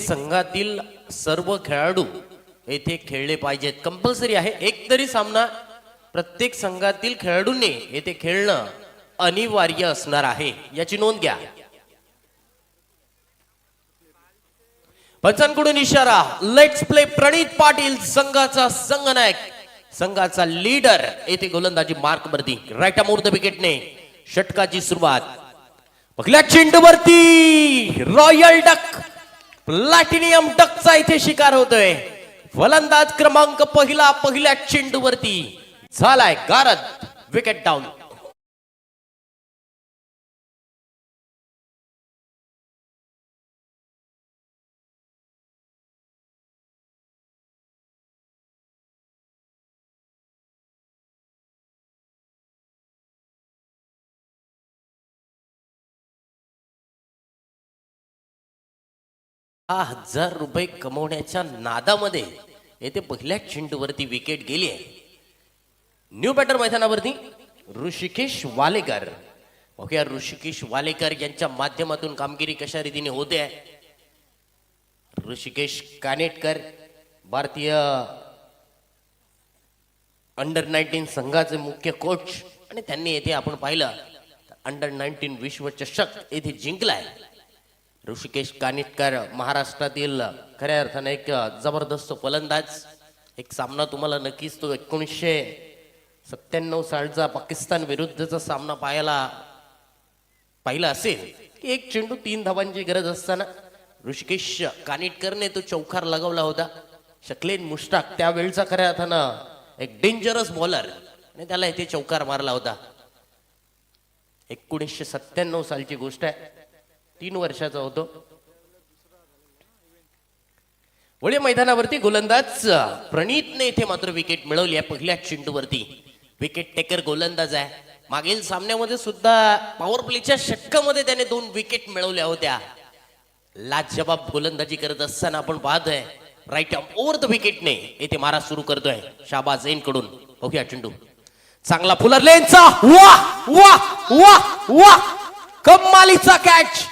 संघातील सर्व खेळाडू येथे खेळले पाहिजेत, कंपल्सरी आहे. एक तरी सामना प्रत्येक संघातील खेळाडूंनी येथे खेळणं अनिवार्य असणार आहे, याची नोंद घ्या. पंचांकडून इशारा, लेट्स प्ले. प्रणित पाटील संघाचा संघनायक, संघाचा लीडर येथे गोलंदाजी मार्क वरती. राईट आर्म ओव्हर द विकेटने षटकाची सुरुवात. पहिल्या चेंडूवरती रॉयल डक, प्लॅटिनियम डकचा इथे शिकार होतोय. फलंदाज क्रमांक पहिल्या चेंडूवरती झालाय गारद. Wicket down. ₹10,000 कमवण्याच्या नादामध्ये येथे पहिल्या चेंडूवरती विकेट गेली आहे. न्यू बॅटर मैदानावरती ऋषिकेश वालेकर. बघूया ऋषिकेश वालेकर यांच्या माध्यमातून कामगिरी कशा रीतीने होते आहे. ऋषिकेश कानेटकर भारतीय अंडर-19 संघाचे मुख्य कोच, आणि त्यांनी येथे आपण पाहिलं अंडर-19 विश्वचषक येथे जिंकलाय. ऋषिकेश कानेटकर महाराष्ट्रातील खऱ्या अर्थाने एक जबरदस्त फलंदाज. एक सामना तुम्हाला नक्कीच तो 1997 सालचा पाकिस्तान विरुद्धचा सामना पाहिला असेल की एक चेंडू 3 धावांची गरज असताना ऋषिकेश कानेटकरने तो चौकार लगावला होता. शकलेन मुश्ताक त्यावेळचा खऱ्या अर्थानं एक डेंजरस बॉलर, आणि त्याला इथे चौकार मारला होता. 1997 सालची गोष्ट आहे. 3 वर्षाचा होतो. वळी मैदानावरती गोलंदाज प्रणितने इथे मात्र विकेट मिळवली आहे पहिल्या चेंडूवरती. विकेट टेकर गोलंदाज आहे. मागील सामन्यामध्ये सुद्धा पॉवर प्लेच्या षटकामध्ये त्याने 2 विकेट मिळवल्या होत्या. लाजवाब गोलंदाजी करत असताना आपण पाहतोय राईट आर्म ओव्हर द विकेटने येथे मारा सुरू करतोय शाहबाज झैन कडून. बघूया चेंडू चांगला फुलर लेनचा. वाह वाह वाह वाह, कमालीचा catch.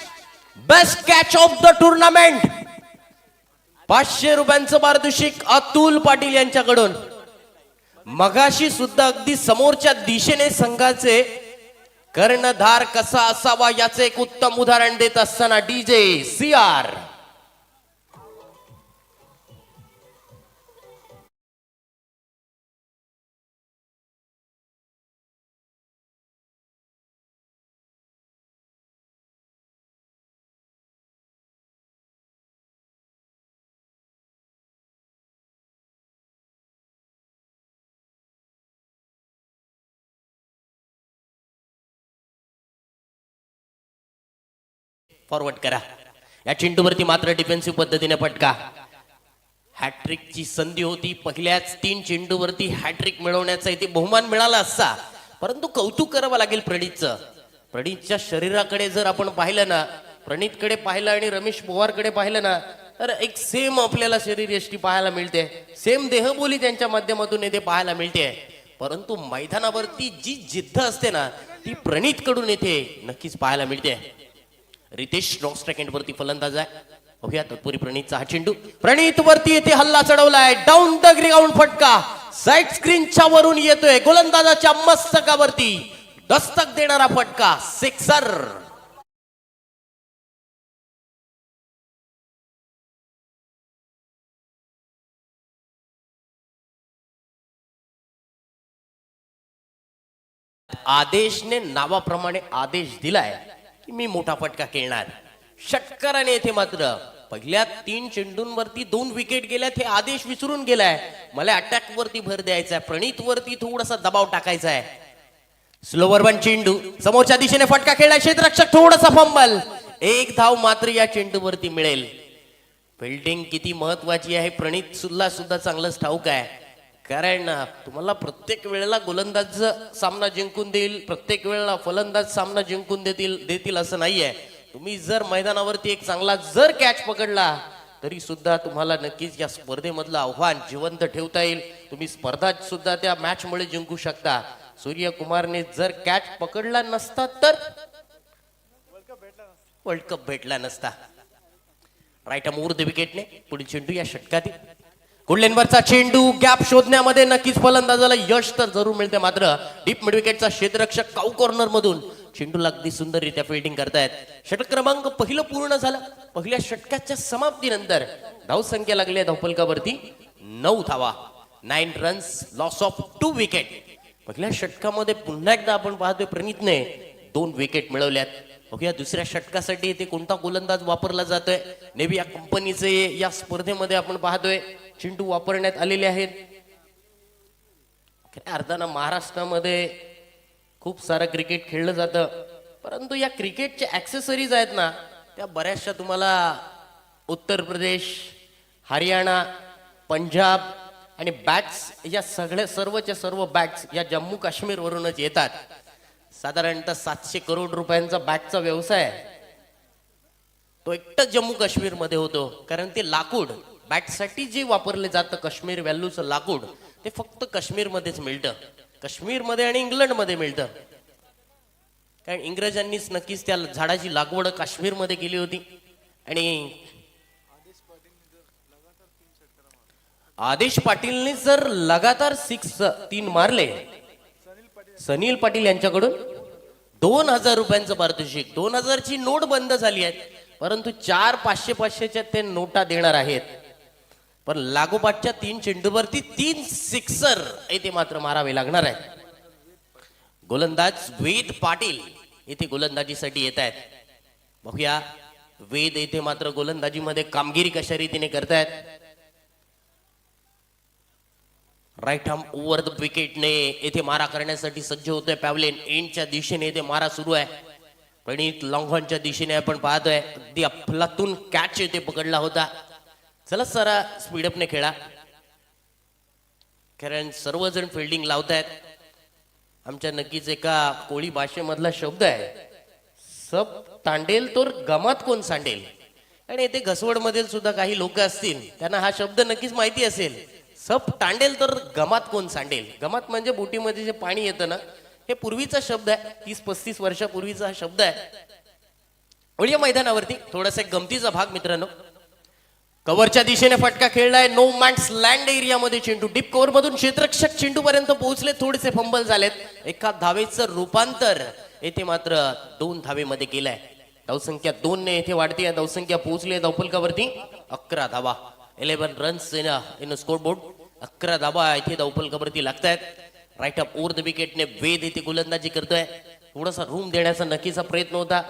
Best catch of the tournament. ₹500 पारितोषिक अतुल पाटील यांच्याकडून. मगाशी सुद्धा अगदी समोरच्या दिशेने संघाचे कर्णधार कसा असावा याचे एक उत्तम उदाहरण देत असताना डीजे CR. फॉरवर्ड करा. या चेंडूवरती मात्र डिफेन्सिव्ह पद्धतीने फटका. हॅट्रिकची संधी होती. पहिल्याच 3 चेंडूवरती हॅट्रिक मिळवण्याचा इथे बहुमान मिळाला असता, परंतु कौतुक करावं लागेल प्रणितचं. प्रणितच्या शरीराकडे जर आपण पाहिलं ना, प्रणितकडे पाहिलं आणि रमेश पवारकडे पाहिलं ना, तर एक सेम आपल्याला शरीर यष्टी पाहायला मिळते. सेम देहबोली त्यांच्या माध्यमातून येथे पाहायला मिळते. परंतु मैदानावरती जी जिद्द असते ना, ती प्रणितकडून येथे नक्कीच पाहायला मिळते. रितेश नॉन स्ट्राइक एंड वरती फलंदाज आहे. बघूया तत्पुरी प्रणितचा हा चेंडू. प्रणित वरती येथे हल्ला चढवलाय. डाऊन द ग्राउंड फटका साइड स्क्रीनच्या वरून येतोय. गोलंदाजाच्या मस्तकावरती दस्तक देणारा फटका. सिक्सर. आदेशने नावाप्रमाणे आदेश दिलाय की मी मोठा फटका खेळणार. षटकाराने येथे मात्र पहिल्या 3 चेंडूंवरती 2 विकेट गेल्यात हे आदेश विसरून गेलाय. मला अटॅक वरती भर द्यायचा आहे, प्रणित वरती थोडासा दबाव टाकायचा आहे. स्लोवर वन चेंडू समोरच्या दिशेने फटका खेळलाय. क्षेत्ररक्षक थोडासा फंबल. 1 धाव मात्र या चेंडूवरती मिळेल. फिल्डिंग किती महत्वाची आहे प्रणित सुद्धा चांगलंच ठाऊक आहे. कारण तुम्हाला प्रत्येक वेळेला गोलंदाज सामना जिंकून देईल, प्रत्येक वेळेला फलंदाज सामना जिंकून देतील असं नाहीये. तुम्ही जर मैदानावरती एक चांगला जर कॅच पकडला तरी सुद्धा तुम्हाला नक्कीच या स्पर्धेमधलं आव्हान जिवंत ठेवता येईल. तुम्ही स्पर्धा सुद्धा त्या मॅच मुळे जिंकू शकता. सूर्यकुमारने जर कॅच पकडला नसता तर वर्ल्ड कप भेटला नसता. राईट मोर द विकेटने पुढील चेंडू या षटकातील गुडलेनवरचा चेंडू गॅप शोधण्यामध्ये नक्कीच फलंदाजाला यश तर जरूर मिळते, मात्र डीप मिड विकेटचा क्षेत्ररक्षक काऊ कॉर्नर मधून चेंडूला अगदी सुंदररित्या फिल्डिंग करतायत. षटक क्रमांक पहिलं पूर्ण झालं. पहिल्या षटकाच्या समाप्तीनंतर धावसंख्या लागली आहे धावफलकावरती 9 धावा, 9 रन्स, लॉस ऑफ 2 विकेट. पहिल्या षटकामध्ये पुन्हा एकदा आपण पाहतोय प्रणितने 2 विकेट मिळवल्यात. बघूया दुसऱ्या षटकासाठी ते कोणता गोलंदाज वापरला जातोय. नेव्ही या कंपनीचे या स्पर्धेमध्ये आपण पाहतोय चेंडू वापरण्यात आलेले आहेत. अर्थानं महाराष्ट्रामध्ये खूप सारं क्रिकेट खेळलं जातं, परंतु या क्रिकेटच्या ॲक्सेसरीज आहेत ना त्या बऱ्याचशा तुम्हाला उत्तर प्रदेश, हरियाणा, पंजाब आणि बॅट्स या सर्वच्या सर्व बॅट्स या जम्मू काश्मीर वरूनच येतात. साधारणतः 700 करोड रुपयांचा बॅटचा व्यवसाय आहे. तो एकटाच जम्मू काश्मीर मध्ये होतो, कारण ते लाकूड बॅटसाठी जे वापरले जातं काश्मीर व्हॅल्यूचं लाकूड ते फक्त काश्मीरमध्येच मिळतं. काश्मीरमध्ये आणि इंग्लंडमध्ये मिळतं, कारण इंग्रजांनीच नक्कीच त्या झाडाची लागवड काश्मीरमध्ये केली होती. आणि आदेश पाटीलने जर लगातार 3 मारले, सनील पाटील यांच्याकडून 2000 रुपयांचं पारितोषिक, 2000 ची नोट बंद झाली आहे, परंतु 4 500-500च्या ते नोटा देणार आहेत. पण लागोपाठच्या 3 चेंडूवरती 3 सिक्सर येथे मात्र मारावे लागणार आहेत. गोलंदाज वेद पाटील येथे गोलंदाजीसाठी येत आहेत. बघूया वेद येथे मात्र गोलंदाजीमध्ये कामगिरी कशा रीतीने करतायत. राईट आर्म ओव्हर द विकेटने येथे मारा करण्यासाठी सज्ज होतोय. पॅव्हलिन एंडच्या दिशेने येथे मारा सुरू आहे. प्रणित लॉंगॉनच्या दिशेने आपण पाहतोय अगदी अफलातून कॅच येथे पकडला होता. चला सरा स्पीडअपने खेळा, कारण सर्वजण फिल्डिंग लावतायत. आमच्या नक्कीच एका कोळी भाषेमधला शब्द आहे, सब तांडेल तर गमात कोण सांडेल. आणि येथे घसवड मध्ये सुद्धा काही लोक असतील त्यांना हा शब्द नक्कीच माहिती असेल. सब तांडेल तर गमात कोण सांडेल. गमात म्हणजे बोटीमध्ये जे पाणी येतं ना, हे पूर्वीचा शब्द आहे, 30-35 वर्षापूर्वीचा हा शब्द आहे. वळूया मैदानावरती थोडासा एक गमतीचा भाग मित्रांनो. कव्हरच्या दिशेने फटका खेळलाय. नो मॅन्स लँड एरियामध्ये चेंडू डीप कव्हर मधून क्षेत्ररक्षक चेंडू पर्यंत पोहोचले. थोडेसे फंबल झालेत. एका धावेचं रूपांतर येथे मात्र 2 धावेमध्ये केलंय. धावसंख्या 2 ने येथे वाढते. धावसंख्या पोहोचली धावफलकावरती 11 धावा, 11 रन्स इन स्कोरबोर्ड. 11 धावा इथे धावफलकावरती लागतायत. राईट अप ओव्हर द विकेटने वेद इथे गोलंदाजी करतोय. थोडासा रूम देण्याचा नक्कीचा प्रयत्न होता.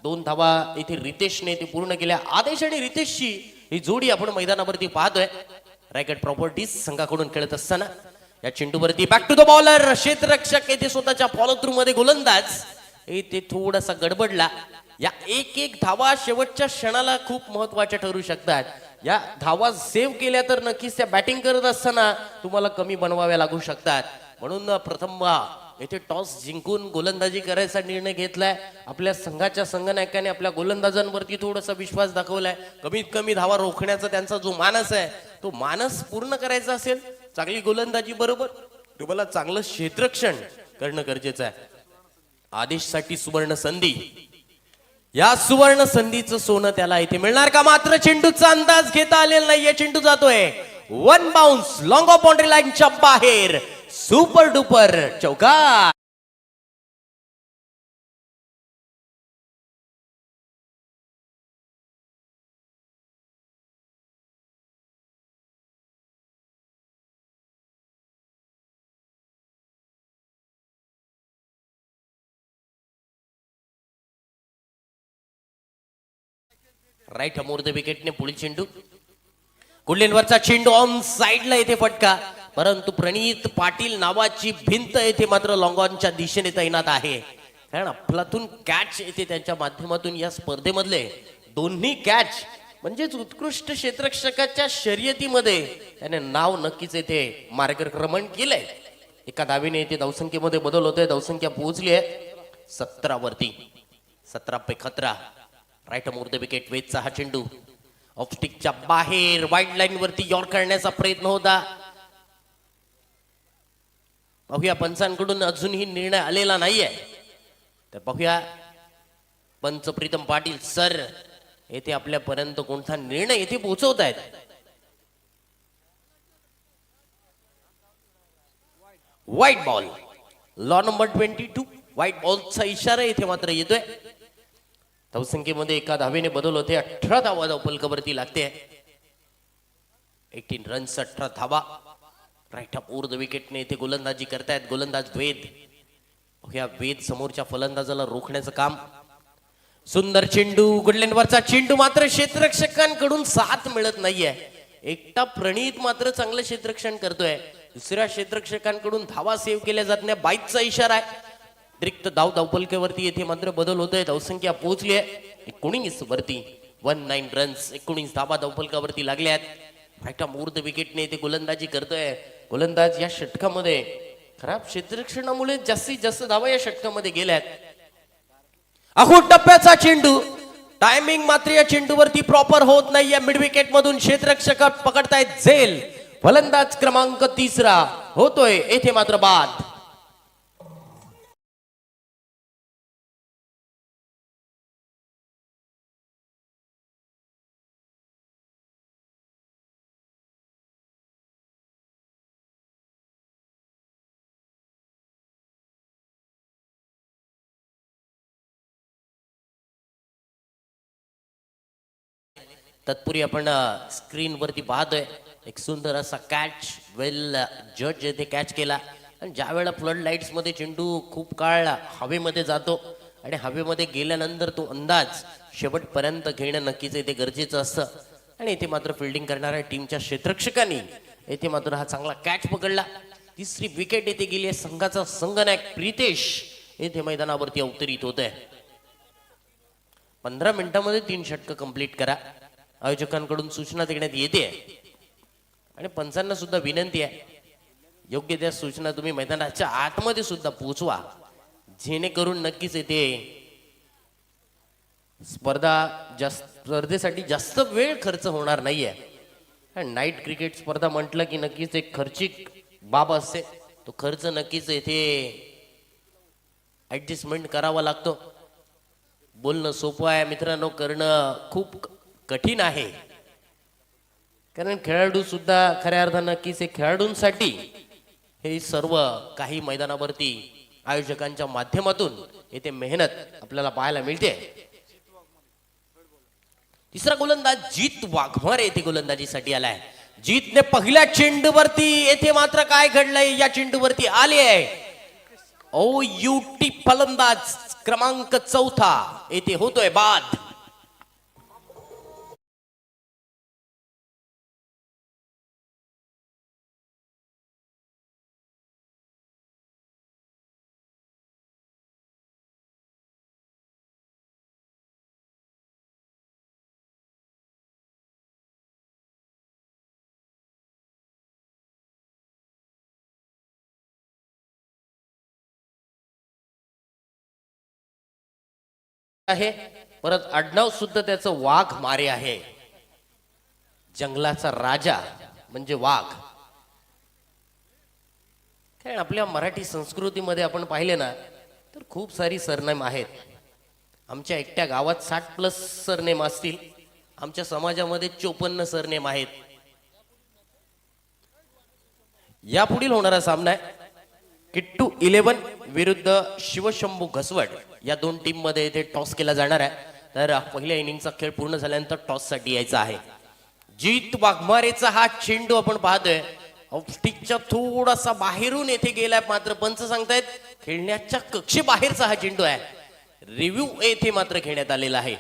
2 धावा इथे रितेशने इथे पूर्ण केल्या. आदेश आणि रितेशची ही जोडी आपण मैदानावरती पाहतोय. रॅकेट प्रॉपर्टीज संघाकडून खेळत असताना या चेंडूवरती बॅक टू द बॉलर. क्षेत्ररक्षक येथे स्वतःच्या फॉलो थ्रू मध्ये गोलंदाज इथे थोडासा गडबडला. या एक धावा शेवटच्या क्षणाला खूप महत्वाच्या ठरू शकतात. या धावा सेव्ह केल्या तर नक्कीच त्या बॅटिंग करत असताना तुम्हाला कमी बनवाव्या लागू शकतात. म्हणून प्रथम येथे टॉस जिंकून गोलंदाजी करायचा निर्णय घेतलाय. आपल्या संघाच्या संघनायकाने आपल्या गोलंदाजांवरती थोडासा विश्वास दाखवलाय. कमीत कमी धावा रोखण्याचा त्यांचा जो मानस आहे तो मानस पूर्ण करायचा असेल, चांगली गोलंदाजी बरोबर तुम्हाला चांगलं क्षेत्ररक्षण करणं गरजेचं आहे. आदेशसाठी सुवर्ण संधी. या सुवर्ण संधीचं सोनं त्याला इथे मिळणार का. मात्र चेंडूचा अंदाज घेता आलेला नाहीये. चेंडू जातोय 1 बाउन्स लॉंग ऑफ बाउंड्री लाईनच्या बाहेर. सुपर डुपर चौकार. राईट मोर द विकेटने पुढील चेंडू. गुडलेनवरचा चेंडू ऑन साइडला येथे फटका, परंतु प्रणित पाटील नावाची भिंत येथे मात्र लॉंगॉनच्या दिशेने तैनात आहे. कारण अफलातून कॅच येथे त्यांच्या माध्यमातून या स्पर्धेमधले दोन्ही कॅच म्हणजेच उत्कृष्ट क्षेत्ररक्षकाच्या शर्यतीमध्ये त्याने नाव नक्कीच येथे मार्गक्रमण केलंय. एका धावेने येथे धावसंख्येमध्ये बदल होतोय. धावसंख्या पोहोचली आहे 17 वरती. 17 पे खतरा. Right more the wicket. वेदचा हा चेंडू ऑफ स्टिकच्या बाहेर वाईड लाईन वरती यॉर्क करण्याचा प्रयत्न होता. बघूया पंचांकडून अजूनही निर्णय आलेला नाहीये, तर बघूया पंच प्रीतम पाटील सर येथे आपल्यापर्यंत कोणता निर्णय येथे पोहोचवतायत. White ball, law number 22, white बॉलचा इशारा इथे मात्र येतोय. धावसंख्येमध्ये एका धावेने बदल होते. 18 धावा धावफलकावरती लागते. 18 रन्स, 18 धावा. राईट ऑफ ओव्हर द विकेटने इथे गोलंदाजी करतायत गोलंदाज वेद. या वेद समोरच्या फलंदाजाला रोखण्याचं काम. सुंदर चेंडू, गुडलँडवरचा चेंडू मात्र क्षेत्ररक्षकांकडून साथ मिळत नाहीये. एकटा प्रणीत मात्र चांगलं क्षेत्ररक्षण करतोय. दुसऱ्या क्षेत्ररक्षकांकडून धावा सेव्ह केल्या जात नाही. बाईकचा इशारा आहे. रिक्त धावफलकावरती येथे मात्र बदल होतोय. धावसंख्या पोहोचली आहे 19 वरती. 19 रन्स, 19 धावा धावफलकावरती लागल्या आहेत. राईट ऑफ ओव्हर द विकेटने इथे गोलंदाजी करतोय गोलंदाज. या षटकामध्ये खराब क्षेत्ररक्षणामुळे जास्तीत जास्त धावा या षटकामध्ये गेल्यात. अखूट टप्प्याचा चेंडू, टायमिंग मात्र या चेंडूवरती प्रॉपर होत नाहीये. मिड विकेट मधून क्षेत्ररक्षक पकडतायत झेल. फलंदाज क्रमांक 3 होतोय येथे मात्र बाद. तत्पूर्वी आपण स्क्रीनवरती पाहतोय एक सुंदर असा कॅच. वेल जज येथे कॅच केला. आणि ज्या वेळेला फ्लड लाईट्स मध्ये चेंडू खूप काळ हवेमध्ये जातो आणि हवेमध्ये गेल्यानंतर तो अंदाज शेवटपर्यंत घेणं नक्कीच इथे गरजेचं असतं. आणि इथे मात्र फिल्डिंग करणाऱ्या टीमच्या क्षेत्ररक्षकांनी येथे मात्र हा चांगला कॅच पकडला. तिसरी विकेट येथे गेली आहे. संघाचा संघनायक प्रितेश येथे मैदानावरती अवतरित होत आहे. 15 मिनिटांमध्ये 3 षटकं कंप्लीट करा. आयोजकांकडून सूचना देण्यात येते आणि पंचांना सुद्धा विनंती आहे योग्य त्या सूचना तुम्ही मैदानाच्या आतमध्ये सुद्धा पोहोचवा, जेणेकरून नक्कीच येते स्पर्धेसाठी जास्त वेळ खर्च होणार नाहीये. नाईट क्रिकेट स्पर्धा म्हटलं की नक्कीच एक खर्चिक बाब असते. तो खर्च नक्कीच येथे ऍडजस्टमेंट करावा लागतो. बोलणं सोपं आहे मित्रांनो, करणं खूप कठीण आहे. कारण खेळाडू सुद्धा खऱ्या अर्थानं नक्कीच खेळाडूंसाठी हे सर्व काही मैदानावरती आयोजकांच्या माध्यमातून येथे मेहनत आपल्याला पाहायला मिळते. तिसरा गोलंदाज जीत वाघमारे येथे गोलंदाजीसाठी आलाय. जीतने पहिल्या चेंडूवरती येथे मात्र काय घडलंय, या चेंडूवरती आले आहे OUT फलंदाज क्रमांक 4 येथे होतोय बाद. आहे परत आडनाव सुद्धा त्याचं वाघ मारे आहे. जंगलाचा राजा म्हणजे वाघ. कारण आपल्या मराठी संस्कृतीमध्ये आपण पाहिले ना तर खूप सारी सरनेम आहेत. आमच्या एकट्या गावात 60+ सरनेम असतील. आमच्या समाजामध्ये 54 सरनेम आहेत. यापुढील होणारा सामना आहे किट्टू 11 विरुद्ध शिवशंभू घसवड. या दोन टीम मध्ये इथे टॉस केला जाणार आहे. तर पहिल्या इनिंगचा खेळ पूर्ण झाल्यानंतर टॉस साठी यायचा आहे. जीत वाघमारेचा हा चेंडू आपण पाहतोय ऑफस्टिकच्या थोडासा बाहेरून येथे गेलाय. मात्र पंच सांगतायत खेळण्याच्या कक्षेबाहेरचा हा चेंडू आहे. रिव्ह्यू येथे मात्र घेण्यात आलेला आहे.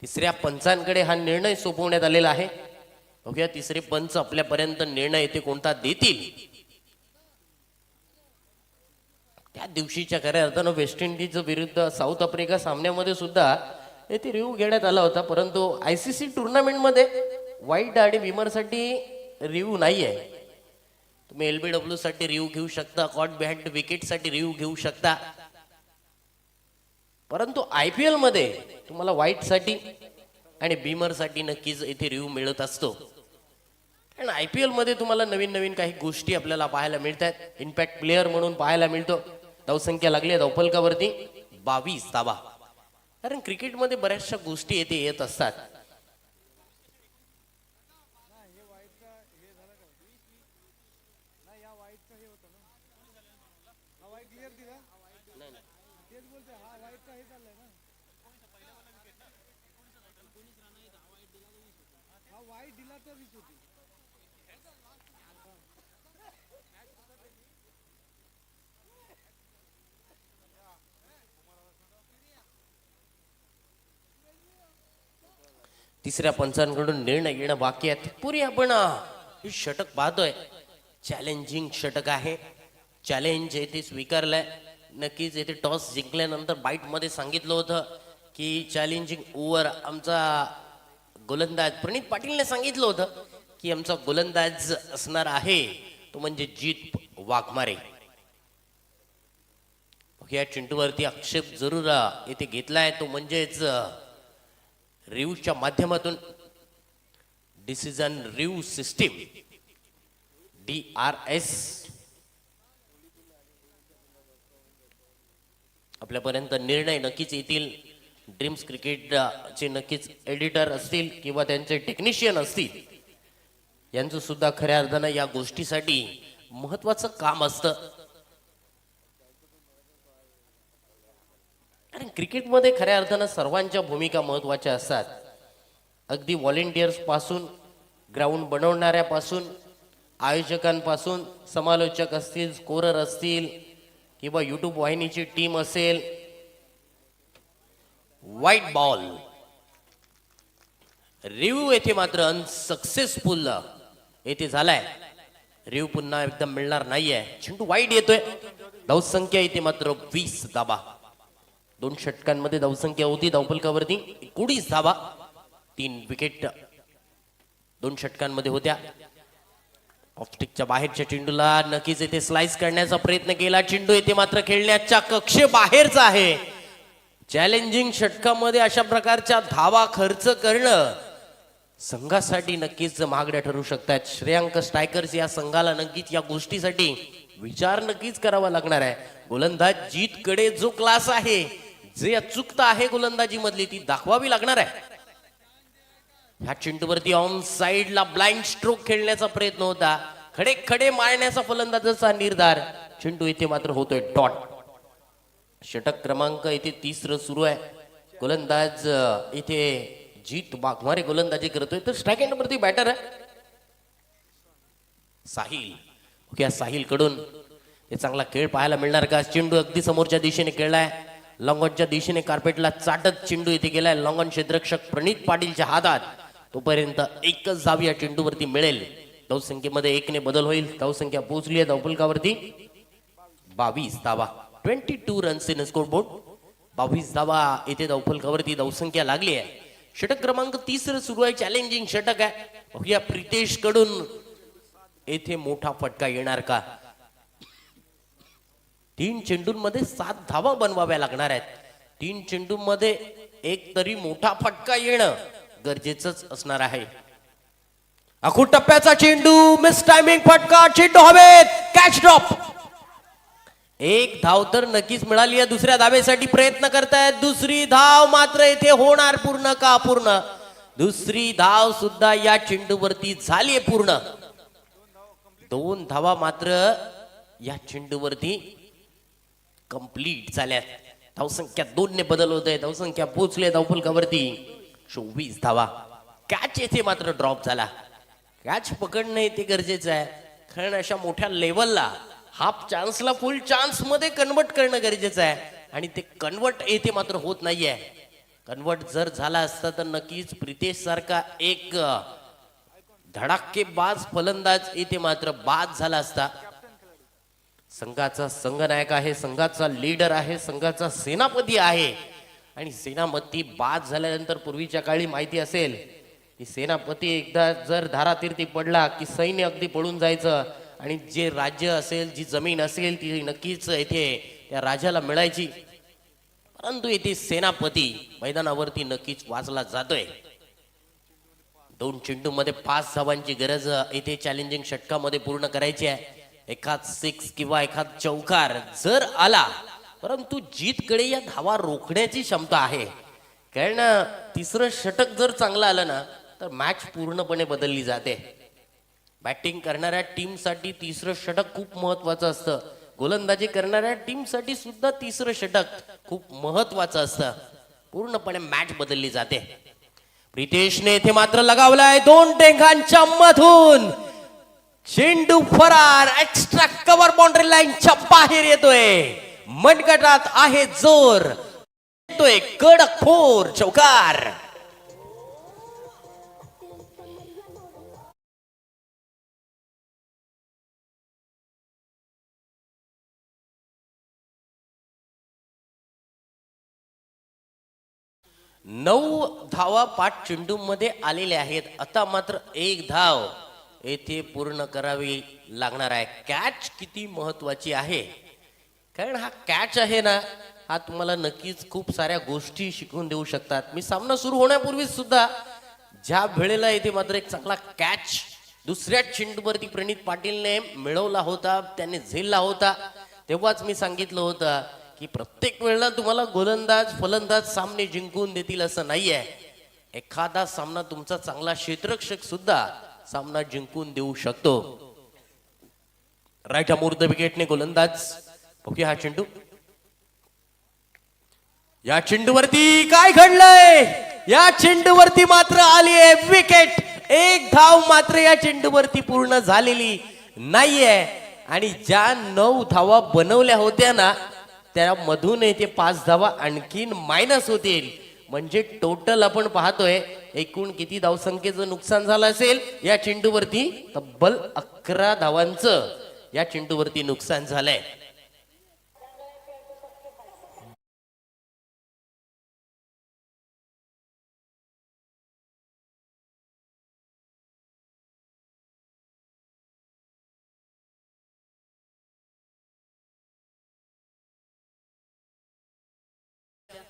तिसऱ्या पंचांकडे हा निर्णय सोपवण्यात आलेला आहे. बघूया तिसरे पंच आपल्यापर्यंत निर्णय येथे कोणता देतील. त्या दिवशीच्या खऱ्या अर्थानं वेस्ट इंडिज विरुद्ध साऊथ आफ्रिका सामन्यामध्ये सुद्धा येथे रिव्ह्यू घेण्यात आला होता. परंतु ICC टुर्नामेंटमध्ये वाईट आणि विमरसाठी रिव्ह्यू नाही आहे. तुम्ही LBW साठी रिव्ह्यू घेऊ शकता, कॉट बिहाइंड विकेट साठी रिव्ह्यू घेऊ शकता. परंतु IPL मध्ये तुम्हाला वाईट साठी आणि बीमर साठी नक्कीच इथे रिव्ह्यू मिळत असतो. कारण IPL मध्ये तुम्हाला नवीन नवीन काही गोष्टी आपल्याला पाहायला मिळतात. इम्पॅक्ट प्लेअर म्हणून पाहायला मिळतो. धावसंख्या लागली आहे धावफलकावरती 22 धावा. कारण क्रिकेटमध्ये बऱ्याचशा गोष्टी येते येत असतात. तिसऱ्या पंचांकडून निर्णय येणं बाकी आहे. पुरी आपण हे षटक पाहतोय. चॅलेंजिंग षटक आहे. चॅलेंज येथे स्वीकारलंय. नक्कीच येथे टॉस जिंकल्यानंतर बाईट मध्ये सांगितलं होतं की चॅलेंजिंग ओव्हर आमचा गोलंदाज प्रणित पाटीलने सांगितलं होतं की आमचा गोलंदाज असणार आहे तो म्हणजे जीत वाघमारे. या चिंटूवरती आक्षेप जरूर येथे घेतलाय तो म्हणजेच रिव्हच्या माध्यमातून डिसिजन रिव्ह सिस्टीम DRS आपल्यापर्यंत निर्णय नक्कीच येतील. ड्रीम्स क्रिकेटचे नक्कीच एडिटर असतील किंवा त्यांचे टेक्निशियन असतील, यांचं सुद्धा खऱ्या अर्थानं या गोष्टीसाठी महत्वाचं काम असतं. आणि क्रिकेटमध्ये खऱ्या अर्थानं सर्वांच्या भूमिका महत्वाच्या असतात. अगदी व्हॉलेंटियर्स पासून, ग्राउंड बनवणाऱ्यापासून, आयोजकांपासून, समालोचक असतील, स्कोरर असतील किंवा युट्यूब वाहिनीची टीम असेल. व्हाईट बॉल रिव्ह्यू येथे मात्र अनसक्सेसफुल येथे झालाय. रिव्ह्यू पुन्हा एकदम मिळणार नाहीये. चिंटू वाईट येतोय. धावसंख्या येथे मात्र 20 धावा. 2 षटकांमध्ये धावसंख्या होती धावफलकावरती 19 धावा. 3 विकेट 2 षटकांमध्ये होत्या. ऑफस्टिकच्या बाहेरच्या चेंडूला नक्कीच येथे स्लाइस करण्याचा प्रयत्न केला. चेंडू येथे मात्र खेळण्याच्या कक्षे बाहेरचा आहे. चॅलेंजिंग षटकामध्ये अशा प्रकारच्या धावा खर्च करणं संघासाठी नक्कीच महागड्या ठरू शकतात. श्रेयांक स्ट्रायकर्स या संघाला नक्कीच या गोष्टीसाठी विचार नक्कीच करावा लागणार आहे. गोलंदाज जीतकडे जो क्लास आहे, जे अचूकता आहे गोलंदाजी मधली, ती दाखवावी लागणार आहे. ह्या चेंडूवरती ऑन साइडला ब्लाइंड स्ट्रोक खेळण्याचा प्रयत्न होता. खडे खडे मारण्याचा फलंदाजाचा निर्धार. चेंडू इथे मात्र होतोय डॉट. षटक क्रमांक इथे 30 सुरू आहे. गोलंदाज इथे जीत वाघमारे गोलंदाजी करतोय. तर स्ट्राईक एंडवरती बॅटर आहे साहिल. ओके, साहिल कडून हे चांगला खेळ पाहायला मिळणार का? चेंडू अगदी समोरच्या दिशेने खेळलाय. लॉंगॉनच्या दिशेने कार्पेटला चाटत चेंडू इथे गेलाय. लॉंगॉन क्षेत्ररक्षक प्रणित पाटीलच्या हातात. तोपर्यंत एकच धाव या चेंडूवरती मिळेल. धावसंख्येमध्ये 1 ने बदल होईल. धावसंख्या पोहोचली आहे धावफलकावरती 22 धावा. 22 रन्स इन स्कोरबोर्ड. 22 धावा इथे धावफलकावरती धावसंख्या लागली आहे. षटक क्रमांक 30 सुरू आहे. चॅलेंजिंग षटक आहे. या प्रितेश कडून येथे मोठा फटका येणार का? 3 चेंडूंमध्ये 7 धावा बनवाव्या लागणार आहेत. 3 चेंडूंमध्ये एक तरी मोठा फटका येणं गरजेचंच असणार आहे. अखूट टप्प्याचा चेंडू, मिस टायमिंग फटका, चेंडू हवेत, कॅच ड्रॉप. 1 धाव तर नक्कीच मिळाली आहे. दुसऱ्या धावेसाठी प्रयत्न करतायत. दुसरी धाव मात्र इथे होणार पूर्ण का अपूर्ण? दुसरी धाव सुद्धा या चेंडूवरती झालीये पूर्ण. 2 धावा मात्र या चेंडूवरती कंप्लीट झाल्यात. धावसंख्या 2 ने बदल होत आहे. धावसंख्या पोहोचली धावफलकावरती 24 धावा. कॅच येथे मात्र ड्रॉप झाला. कॅच पकडणं येथे गरजेचं आहे, कारण अशा मोठ्या लेवलला हाफ चान्सला फुल चान्स मध्ये कन्वर्ट करणं गरजेचं आहे. आणि ते कन्वर्ट येथे मात्र होत नाहीये. कन्वर्ट जर झाला असता तर नक्कीच प्रितेश सारखा एक धडाकेबाज फलंदाज येथे मात्र बाद झाला असता. संघाचा संघनायक आहे, संघाचा लीडर आहे, संघाचा सेनापती आहे. आणि सेनापती बाद झाल्यानंतर पूर्वीच्या काळी माहिती असेल की सेनापती एकदा जर धारातीर्थी पडला की सैन्य अगदी पळून जायचं. आणि जे राज्य असेल, जी जमीन असेल ती नक्कीच येथे त्या राजाला मिळायची. परंतु येथे सेनापती मैदानावरती नक्कीच वाचला जातोय. 2 चेंडूमध्ये 5 धावांची गरज येथे चॅलेंजिंग षटकामध्ये पूर्ण करायची आहे. एखाद 6 किंवा एखाद चौकार जर आला, परंतु जीतकडे या धावा रोखण्याची क्षमता आहे. कारण तिसरं षटक जर चांगलं आलं ना तर मॅच पूर्णपणे बदलली जाते. बॅटिंग करणाऱ्या टीमसाठी तिसरं षटक खूप महत्वाचं असतं. गोलंदाजी करणाऱ्या टीमसाठी सुद्धा तिसरं षटक खूप महत्वाचं असतं. पूर्णपणे मॅच बदलली जाते. प्रितेशने इथे मात्र लगावलाय 2 टेंगांच्या मधून. चेंडू फरार एक्स्ट्रा कव्हर बाउंड्री लाईनच्या बाहेर येतोय. मनगटात आहे जोर. येतोय कडक फोर चौकार. नऊ धावा 5 चेंडूमध्ये आलेल्या आहेत. आता मात्र 1 धाव येथे पूर्ण करावी लागणार आहे. कॅच किती महत्वाची आहे, कारण हा कॅच आहे ना, हा तुम्हाला नक्कीच खूप साऱ्या गोष्टी शिकवून देऊ शकतात. मी सामना सुरू होण्यापूर्वी सुद्धा ज्या वेळेला इथे मात्र एक चांगला कॅच दुसऱ्या चेंडूवरती प्रणित पाटीलने मिळवला होता, त्याने झेलला होता, तेव्हाच मी सांगितलं होतं की प्रत्येक वेळेला तुम्हाला गोलंदाज फलंदाज सामने जिंकून देतील असं नाहीये. एखादा सामना तुमचा चांगला क्षेत्ररक्षक सुद्धा सामना जिंकून देऊ शकतो. राईट अमोर द विकेटने गोलंदाज. बघूया हा चेंडू. या चेंडूवरती काय घडलंय? या चेंडूवरती मात्र आली आहे विकेट. 1 धाव मात्र या चेंडूवरती पूर्ण झालेली नाहीये. आणि ज्या 9 धावा बनवल्या होत्या ना, त्यामधून येथे 5 धावा आणखीन मायनस होतील. म्हणजे टोटल आपण पाहतोय एकूण किती धावसंख्येचं नुकसान झालं असेल या चेंडूवरती. तब्बल 11 धावांचं या चेंडूवरती नुकसान झालंय.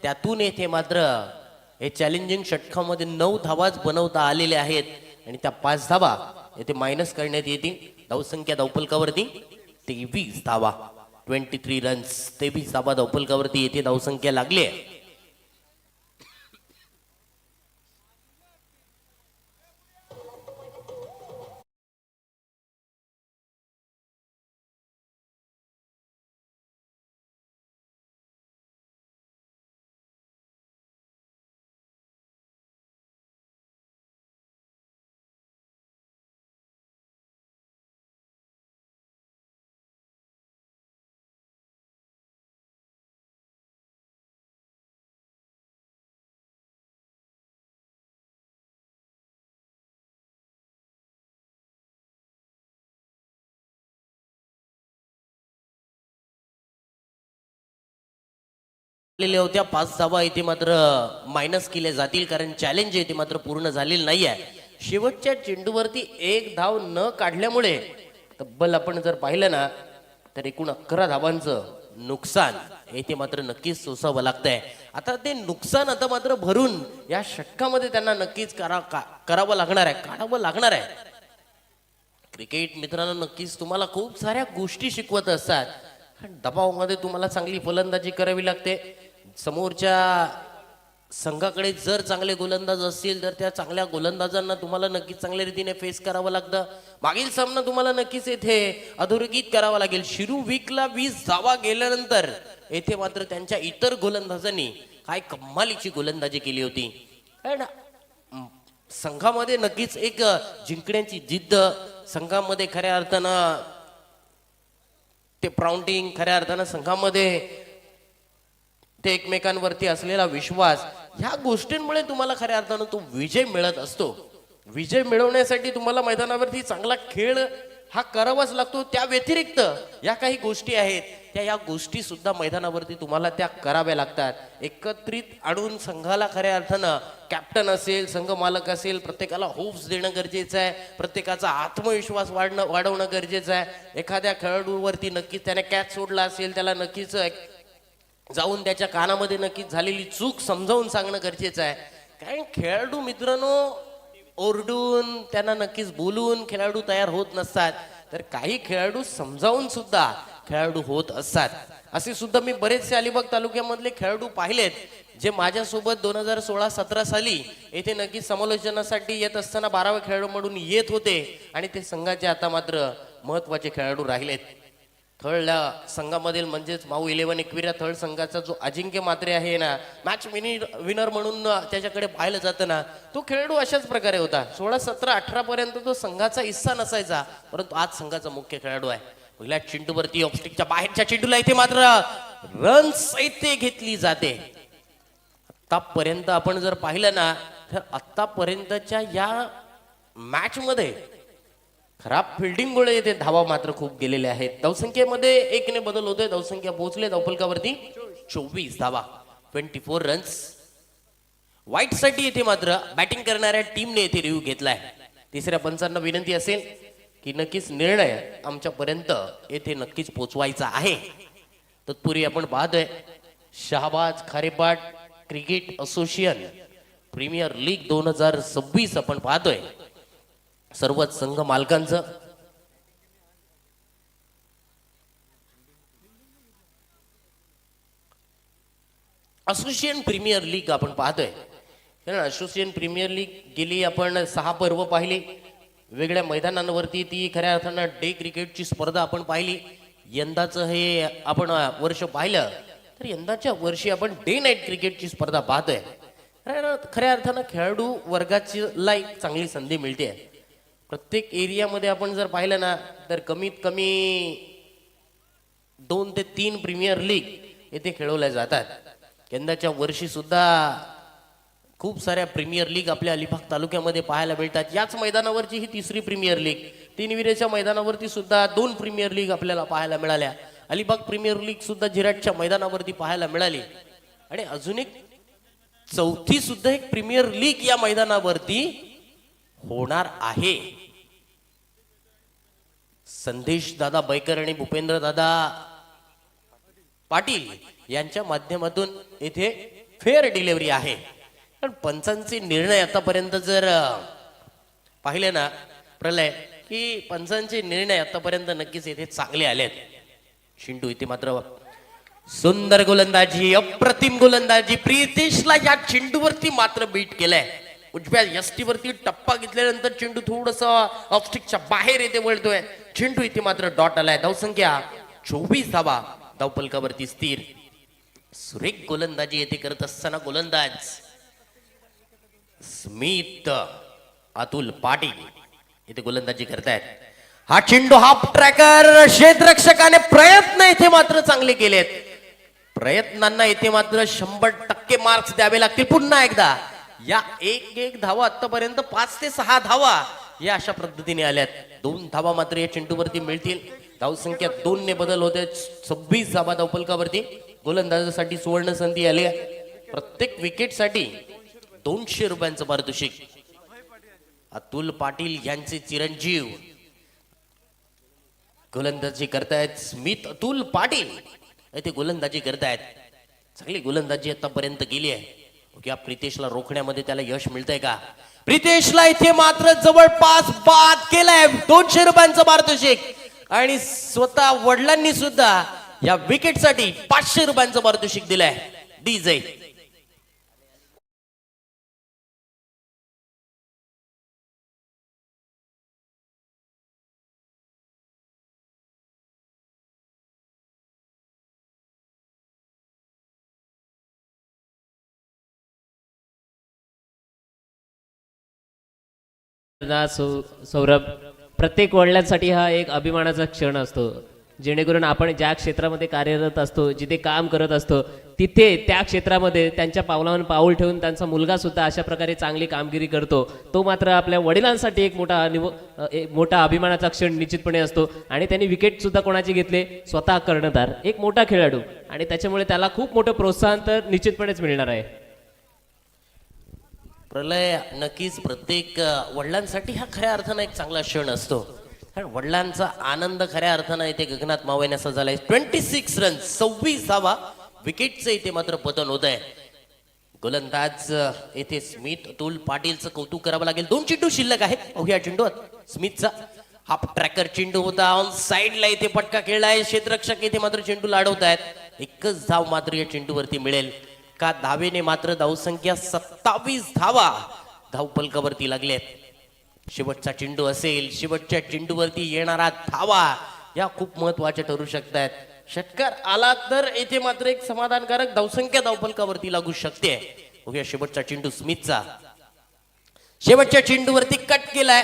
त्यातून येथे मात्र हे चॅलेंजिंग षटकामध्ये 9 धावाच बनवता आलेल्या आहेत आणि त्या 5 धावा येथे मायनस करण्यात येतील. धावसंख्या धावफलकावरती 23 धावा, 23 रन्स. 23 धावा धावफलकावरती येथे धावसंख्या लागली आहे. होत्या 5 धावा इथे मात्र मायनस केल्या जातील, कारण चॅलेंज इथे मात्र पूर्ण झालेलं नाही आहे. शेवटच्या चेंडूवरती 1 धाव न काढल्यामुळे तब्बल आपण जर पाहिलं ना तर एकूण 11 धावांचं नुकसान येथे मात्र नक्कीच सोसावं लागतंय. आता ते नुकसान आता मात्र भरून या षटकामध्ये त्यांना नक्कीच करावं लागणार आहे, काढावं लागणार आहे. क्रिकेट मित्रांनो नक्कीच तुम्हाला खूप साऱ्या गोष्टी शिकवत असतात. दबावामध्ये तुम्हाला चांगली फलंदाजी करावी लागते. समोरच्या संघाकडे जर चांगले गोलंदाज असतील तर त्या चांगल्या गोलंदाजांना तुम्हाला नक्कीच चांगल्या रीतीने फेस करावं लागतं. मागील सामना तुम्हाला नक्कीच येथे अधोरेखित करावा लागेल. शिरू वीकला 20 धावा गेल्यानंतर येथे मात्र त्यांच्या इतर गोलंदाजांनी काय कमालीची गोलंदाजी केली होती. कारण संघामध्ये नक्कीच एक जिंकण्याची जिद्द, संघामध्ये खऱ्या अर्थानं ते प्राउंटिंग, खऱ्या अर्थानं संघामध्ये ते एकमेकांवरती असलेला विश्वास, ह्या गोष्टींमुळे तुम्हाला खऱ्या अर्थानं तो विजय मिळत असतो. विजय मिळवण्यासाठी तुम्हाला मैदानावरती चांगला खेळ हा करावाच लागतो. त्या व्यतिरिक्त या काही गोष्टी आहेत, त्या या गोष्टी सुद्धा मैदानावरती तुम्हाला त्या कराव्या लागतात. एकत्रित आणून संघाला खऱ्या अर्थानं कॅप्टन असेल, संघ मालक असेल, प्रत्येकाला होप्स देणं गरजेचं आहे. प्रत्येकाचा आत्मविश्वास वाढवणं गरजेचं आहे. एखाद्या खेळाडूवरती नक्कीच त्याने कॅच सोडला असेल, त्याला नक्कीच जाऊन त्याच्या कानामध्ये नक्कीच झालेली चूक समजावून सांगणं गरजेचं आहे. कारण खेळाडू मित्रांनो ओरडून, त्यांना नक्कीच बोलून खेळाडू तयार होत नसतात. तर काही खेळाडू समजावून सुद्धा खेळाडू होत असतात. असे सुद्धा मी बरेचसे अलिबाग तालुक्यामधले खेळाडू पाहिलेत जे माझ्यासोबत 2016-17 साली येथे नक्कीच समालोचनासाठी येत असताना 12वे खेळाडू म्हणून येत होते आणि ते संघाचे आता मात्र महत्वाचे खेळाडू राहिलेत. थळला संघामधील म्हणजेच माऊ 11 एकविरा थळ संघाचा जो अजिंक्य मात्रे आहे ना, मॅच विनर म्हणून त्याच्याकडे पाहिलं जातं ना, तो खेळाडू अशाच प्रकारे होता. 16, 17, 18 पर्यंत तो संघाचा हिस्सा नसायचा, परंतु आज संघाचा मुख्य खेळाडू आहे. पहिल्या चेंडूवरती ऑफस्टिकच्या बाहेरच्या चेंडूला इथे मात्र रन्स इथे घेतली जाते. आतापर्यंत आपण जर पाहिलं ना, तर आतापर्यंतच्या या मॅच मध्ये खराब फिल्डिंगमुळे इथे धावा मात्र खूप गेलेल्या आहेत. धावसंख्येमध्ये 1 ने बदल होतोय. धावसंख्या पोहोचले धावफलकावरती 24 धावा, 24 रन्स. वाईट साठी इथे मात्र बॅटिंग करणाऱ्या टीमने इथे रिव्ह्यू घेतलाय. तिसऱ्या पंचांना विनंती असेल की नक्कीच निर्णय आमच्यापर्यंत येथे नक्कीच पोहोचवायचा आहे. तत्पूर्वी आपण पाहतोय Shahbaz Kharepat cricket association premier league 2026 आपण पाहतोय. सर्वच संघ मालकांचं असोसिएशन प्रीमियर लीग आपण पाहतोय. असोसिएशन प्रीमियर लीग गेली आपण 6 पर्व पाहिली. वेगळ्या मैदानांवरती ती खऱ्या अर्थानं डे क्रिकेटची स्पर्धा आपण पाहिली. यंदाचं हे आपण वर्ष पाहिलं तर यंदाच्या वर्षी आपण डे नाईट क्रिकेटची स्पर्धा पाहतोय. खऱ्या अर्थानं खेळाडू वर्गाची एक चांगली संधी मिळते. प्रत्येक एरियामध्ये आपण जर पाहिलं ना, तर कमीत कमी 2 ते 3 प्रीमियर लीग येथे खेळवल्या जातात. यंदाच्या वर्षी सुद्धा खूप साऱ्या प्रीमियर लीग आपल्या अलिबाग तालुक्यामध्ये पाहायला मिळतात. याच मैदानावरची ही 3री प्रीमियर लीग. तीनविरेच्या मैदानावरती सुद्धा 2 प्रीमियर लीग आपल्याला पाहायला मिळाल्या. अलिबाग प्रीमियर लीग सुद्धा जिराटच्या मैदानावरती पाहायला मिळाली. आणि अजून एक 4थी सुद्धा एक प्रीमियर लीग या मैदानावरती होणार आहे. संदेश दादा बैकर आणि भूपेंद्र दादा पाटील यांच्या माध्यमातून येथे फेअर डिलिव्हरी आहे. पण पंचांचे निर्णय आतापर्यंत जर पाहिले ना प्रलय, की पंचांचे निर्णय आतापर्यंत नक्कीच येथे चांगले आलेत. शिंटू इथे मात्र सुंदर गोलंदाजी, अप्रतिम गोलंदाजी. प्रितेशला या चेंडूवरती मात्र बीट केलंय. उजव्या यष्टीवरती टप्पा घेतल्यानंतर चेंडू थोडसा ऑफस्टिकच्या बाहेर येते वळतोय. चेंडू इथे मात्र डॉट आलाय. धावसंख्या 24 धावा, धावफलकावरती स्थिर. सुरेख गोलंदाजी येथे करत असताना गोलंदाज स्मित अतुल पाटील इथे गोलंदाजी करतायत. हा चेंडू हाफ ट्रॅकर, क्षेत्ररक्षकाने प्रयत्न इथे मात्र चांगले केलेत. प्रयत्नांना इथे मात्र 100% मार्क्स द्यावे लागतील. पुन्हा एकदा या 1 धावा आतापर्यंत 5 ते 6 धावा या अशा पद्धतीने आल्यात. 2 धावा मात्र या चेंडूवरती मिळतील. धावसंख्या 2 ने बदल होते. 26 धावा धावफलकावरती. गोलंदाजासाठी सुवर्ण संधी आली. प्रत्येक विकेटसाठी 200 रुपयांचं पारितोषिक. अतुल पाटील यांचे चिरंजीव गोलंदाजी करतायत. स्मित अतुल पाटील येथे गोलंदाजी करतायत. चांगली गोलंदाजी आतापर्यंत केली आहे. या प्रितेशला रोखण्यामध्ये त्याला यश मिळतंय का? प्रितेशला इथे मात्र जवळपास बाद केलाय. 200 रुपयांचं पारितोषिक. आणि स्वतः वडिलांनी सुद्धा या विकेटसाठी 500 रुपयांचं पारितोषिक दिलंय. डीजे सौरभ, प्रत्येक वडिलांसाठी हा एक अभिमानाचा क्षण असतो. जेणेकरून आपण ज्या क्षेत्रामध्ये कार्यरत असतो, जिथे काम करत असतो, तिथे त्या क्षेत्रामध्ये त्यांच्या पावलावर पाऊल ठेवून त्यांचा मुलगा सुद्धा अशा प्रकारे चांगली कामगिरी करतो. तो मात्र आपल्या वडिलांसाठी एक मोठा अभिमानाचा क्षण निश्चितपणे असतो. आणि त्यांनी विकेट सुद्धा कोणाचे घेतले? स्वतः कर्णधार, एक मोठा खेळाडू. आणि त्याच्यामुळे त्याला खूप मोठं प्रोत्साहन तर निश्चितपणेच मिळणार आहे. प्रलय, नक्कीच प्रत्येक वडिलांसाठी हा खऱ्या अर्थानं एक चांगला क्षण असतो. कारण वडिलांचा आनंद खऱ्या अर्थानं इथे गगनात मावण्याचा झालाय. 26 रन, 26 धावा. विकेटचं इथे मात्र पतन होत आहे. गोलंदाज येथे स्मित अतुल पाटीलचं कौतुक करावं लागेल. 2 चेंडू शिल्लक आहेत. अवघ्या चेंडू स्मितचा हाफ ट्रॅकर चेंडू होता ऑन साइडला इथे फटका खेळलाय क्षेत्ररक्षक इथे मात्र चेंडू लाडवतायत एकच धाव मात्र या चेंडूवरती मिळेल का धावेने मात्र धावसंख्या 27 धावा धावफलकावरती लागलेत शेवटचा चेंडू असेल शेवटच्या चेंडूवरती येणारा धावा या खूप महत्वाच्या ठरू शकतात षटकार आला तर येथे मात्र एक समाधानकारक धावसंख्या धावफलकावरती लागू शकते बघूया शेवटचा चेंडू स्मिथचा शेवटच्या चेंडूवरती कट केलाय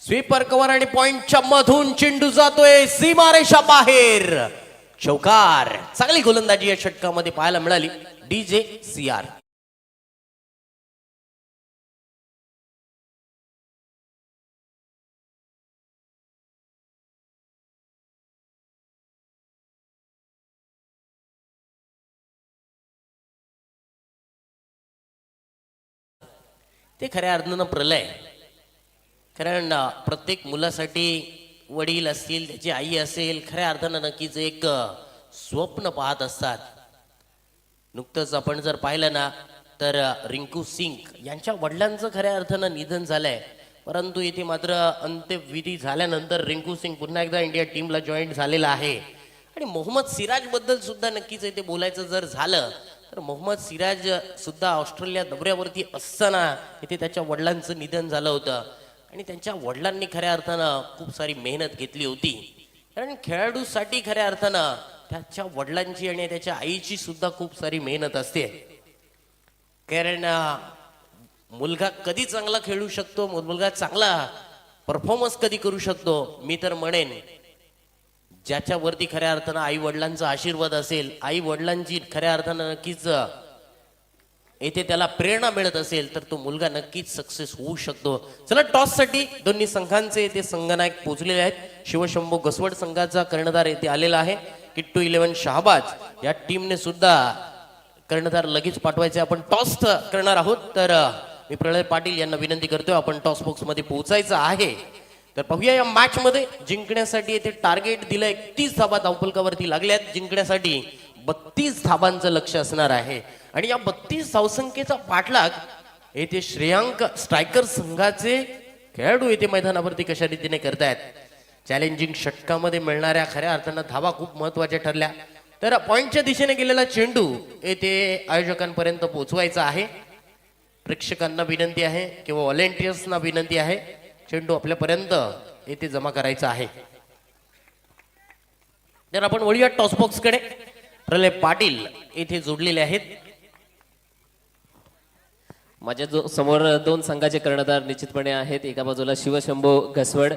स्वीपर कव्हर आणि पॉइंटच्या मधून चेंडू जातोय सीमारेषा बाहेर चौकार चांगली गोलंदाजी या षटकामध्ये पाहायला मिळाली डीजे सीआर ते खऱ्या अर्थानं प्रलय कारण प्रत्येक मुलासाठी वडील असतील त्याची आई असेल खऱ्या अर्थानं नक्कीच एक स्वप्न पाहत असतात नुकतंच आपण जर पाहिलं ना तर रिंकू सिंग यांच्या वडिलांचं खऱ्या अर्थानं निधन झालंय परंतु इथे मात्र अंत्यविधी झाल्यानंतर रिंकू सिंग पुन्हा एकदा इंडिया टीमला जॉईन झालेला आहे आणि मोहम्मद सिराज बद्दल सुद्धा नक्कीच इथे बोलायचं जर झालं तर मोहम्मद सिराज सुद्धा ऑस्ट्रेलिया दौऱ्यावरती असताना इथे त्याच्या वडिलांचं निधन झालं होतं आणि त्यांच्या वडिलांनी खऱ्या अर्थानं खूप सारी मेहनत घेतली होती कारण खेळाडूसाठी खऱ्या अर्थानं त्याच्या वडिलांची आणि त्याच्या आईची सुद्धा खूप सारी मेहनत असते कारण मुलगा कधी चांगला खेळू शकतो मुलगा चांगला परफॉर्मन्स कधी करू शकतो मी तर म्हणेन ज्याच्यावरती खऱ्या अर्थानं आई वडिलांचा आशीर्वाद असेल आई वडिलांची खऱ्या अर्थानं नक्कीच येथे त्याला प्रेरणा मिळत असेल तर तो मुलगा नक्कीच सक्सेस होऊ शकतो चला टॉस साठी दोन्ही संघांचे येथे संघनायक पोहोचलेले आहेत शिवशंभू घसवड संघाचा कर्णधार येथे आलेला आहे किट्टू 11 शहाबाज या टीमने सुद्धा कर्णधार लगेच पाठवायचे आपण टॉस करणार आहोत तर मी प्रलय पाटील यांना विनंती करतोय आपण टॉस बॉक्स मध्ये पोहोचायचं आहे तर पाहूया या मॅच मध्ये जिंकण्यासाठी येथे टार्गेट दिलं 31 धाबा धावफलकावरती लागल्यात जिंकण्यासाठी 32 धाबांचं लक्ष असणार आहे आणि या 32 धावसंख्येचा पाठलाग येथे श्रेयांक स्ट्रायकर संघाचे खेळाडू येथे मैदानावरती कशा रीतीने करतायत चॅलेंजिंग षटकामध्ये मिळणाऱ्या खऱ्या अर्थानं धावा खूप महत्वाच्या ठरल्या तर पॉइंटच्या दिशेने गेलेला चेंडू येथे आयोजकांपर्यंत पोहोचवायचा आहे प्रेक्षकांना विनंती आहे किंवा व्हॉलेंटियर्सना विनंती आहे चेंडू आपल्यापर्यंत येथे जमा करायचा आहे तर आपण वळूया टॉस बॉक्स कडे प्रलय पाटील येथे जोडलेले आहेत माझ्या समोर दोन संघाचे कर्णधार निश्चितपणे आहेत एका बाजूला शिवशंभू घसवड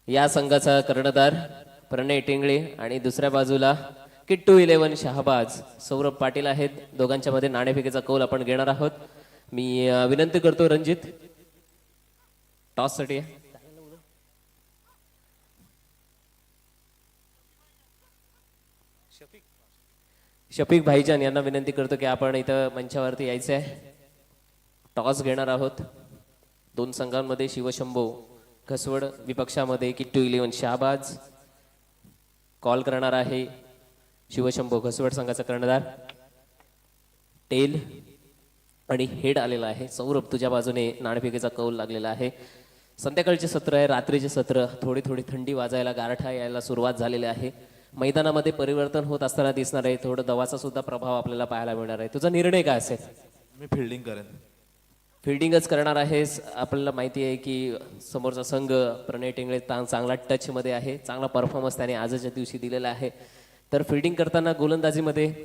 या संघाचा कर्णधार प्रणय टिंगळे आणि दुसऱ्या बाजूला किट्टू 11 शहाबाज सौरभ पाटील आहेत दोघांच्या मध्ये नाणेफेकीचा कौल आपण घेणार आहोत मी विनंती करतो रणजित टॉस साठी शफीक भाईजान यांना विनंती करतो की आपण इथं मंचावरती यायचं आहे टॉस घेणार आहोत दोन संघांमध्ये शिवशंभू घसवड विपक्षामध्ये किट्टू 11 शहाबाज कॉल करणार आहे शिवशंभू घसवड संघाचा कर्णधार टेल आणि हेड आलेला आहे सौरभ तुझ्या बाजूने नाणेफेकीचा कौल लागलेला आहे संध्याकाळचे सत्र आहे रात्रीचे सत्र थोडी थोडी थंडी वाजायला गारठा यायला सुरुवात झालेली आहे मैदानामध्ये परिवर्तन होत असताना दिसणार आहे थोडं दवाचा सुद्धा प्रभाव आपल्याला पाहायला मिळणार आहे तुझा निर्णय काय असेल मी फिल्डिंग करेन फिल्डिंगच करणार आहेस आपल्याला माहिती आहे की समोरचा संघ प्रणय टिंगळे चांगला टच मध्ये आहे चांगला परफॉर्मन्स त्याने आजच्या दिवशी दिलेला आहे तर फिल्डिंग करताना गोलंदाजीमध्ये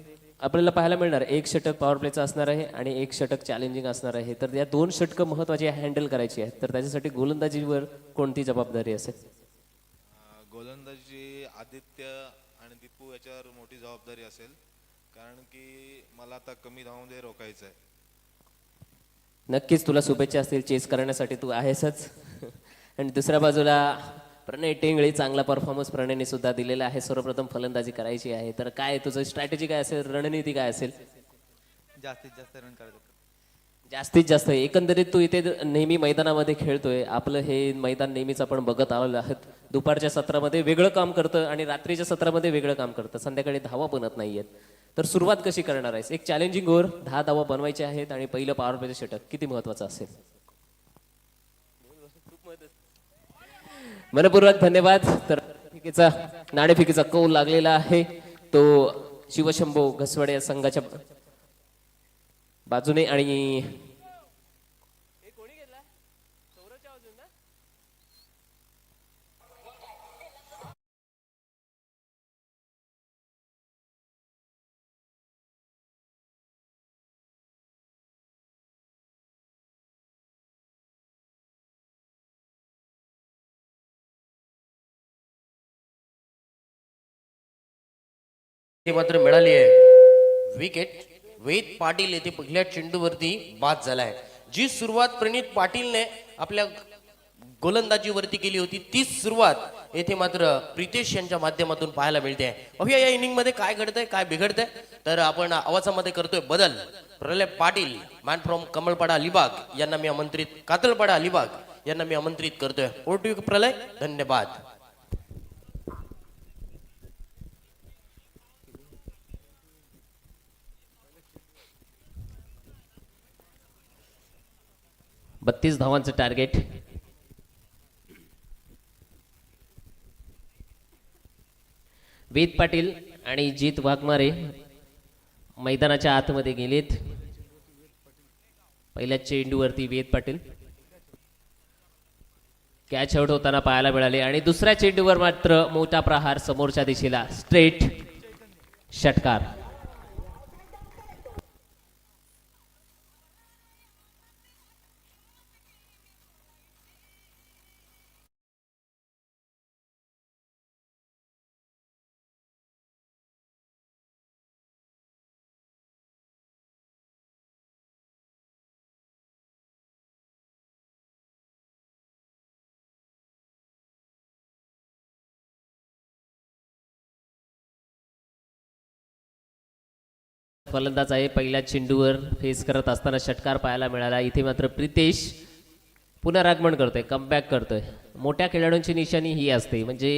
आपल्याला पाहायला मिळणार एक षटक पॉवर प्लेचं असणार आहे आणि एक षटक चॅलेंजिंग असणार आहे तर या दोन षटकं महत्वाची हँडल करायची आहेत तर त्याच्यासाठी गोलंदाजीवर कोणती जबाबदारी असेल गोलंदाजी आदित्य आणि दीपू याच्यावर मोठी जबाबदारी असेल कारण की मला आता कमी धावांमध्ये रोखायचं आहे नक्कीच तुला शुभेच्छा असतील चेस करण्यासाठी तू आहेसच आणि दुसऱ्या बाजूला प्रणय टेंगळे चांगला परफॉर्मन्स प्रणयने सुद्धा दिलेला आहे सर्वप्रथम फलंदाजी करायची आहे तर काय तुझं स्ट्रॅटेजी काय असेल रणनीती काय असेल जास्तीत जास्त रन करायचं जास्तीत जास्त एकंदरीत तू इथे नेहमी मैदानामध्ये खेळतोय आपलं हे मैदान नेहमीच आपण बघत आलेलो आहोत दुपारच्या सत्रामध्ये वेगळं काम करतं आणि रात्रीच्या सत्रामध्ये वेगळं काम करतं संध्याकाळी धावा बनत नाहीयेत तर सुरुवात कशी करणार आहेस एक चॅलेंजिंग ओव्हर 10 धावा बनवायचे आहेत आणि पहिलं पॉवर प्लेचं षटक किती महत्वाचं असेल मनपूर्वक धन्यवाद. तर नाणेफेकीचा कौल लागलेला आहे तो शिवशंभो घसवडे या संघाच्या बाजूने. आणि ते मात्र मिळाली आहे विकेट. वेद पाटील येथे पहिल्या चेंडूवरती बाद झालाय. जी सुरुवात प्रणित पाटीलने आपल्या गोलंदाजीवरती केली होती तीच सुरुवात येथे मात्र प्रितेश यांच्या माध्यमातून पाहायला मिळते आहे. पाहूया या इनिंग मध्ये काय घडतंय काय बिघडतंय. तर आपण आवाजामध्ये करतोय बदल. प्रलय पाटील मॅन फ्रॉम कमळपाडा अलिबाग यांना मी आमंत्रित, कातलपाडा अलिबाग यांना मी आमंत्रित करतोय. ओवर टू यू प्रलय. धन्यवाद. 32 धावांचं टार्गेट. वेद पाटील आणि जीत वाघमारे मैदानाच्या आतमध्ये गेलेत. पहिल्या चेंडूवरती वेद पाटील कॅच आउट होताना पाहायला मिळाले आणि दुसऱ्या चेंडूवर मात्र मोठा प्रहार समोरच्या दिशेला, स्ट्रेट षटकार. फलंदाज आहे. पहिल्या चेंडूवर फेस करत असताना षटकार पाहायला मिळाला. इथे मात्र प्रितेश पुनरागमन करतोय, कमबॅक करतोय. मोठ्या खेळाडूंची निशाणी ही असते, म्हणजे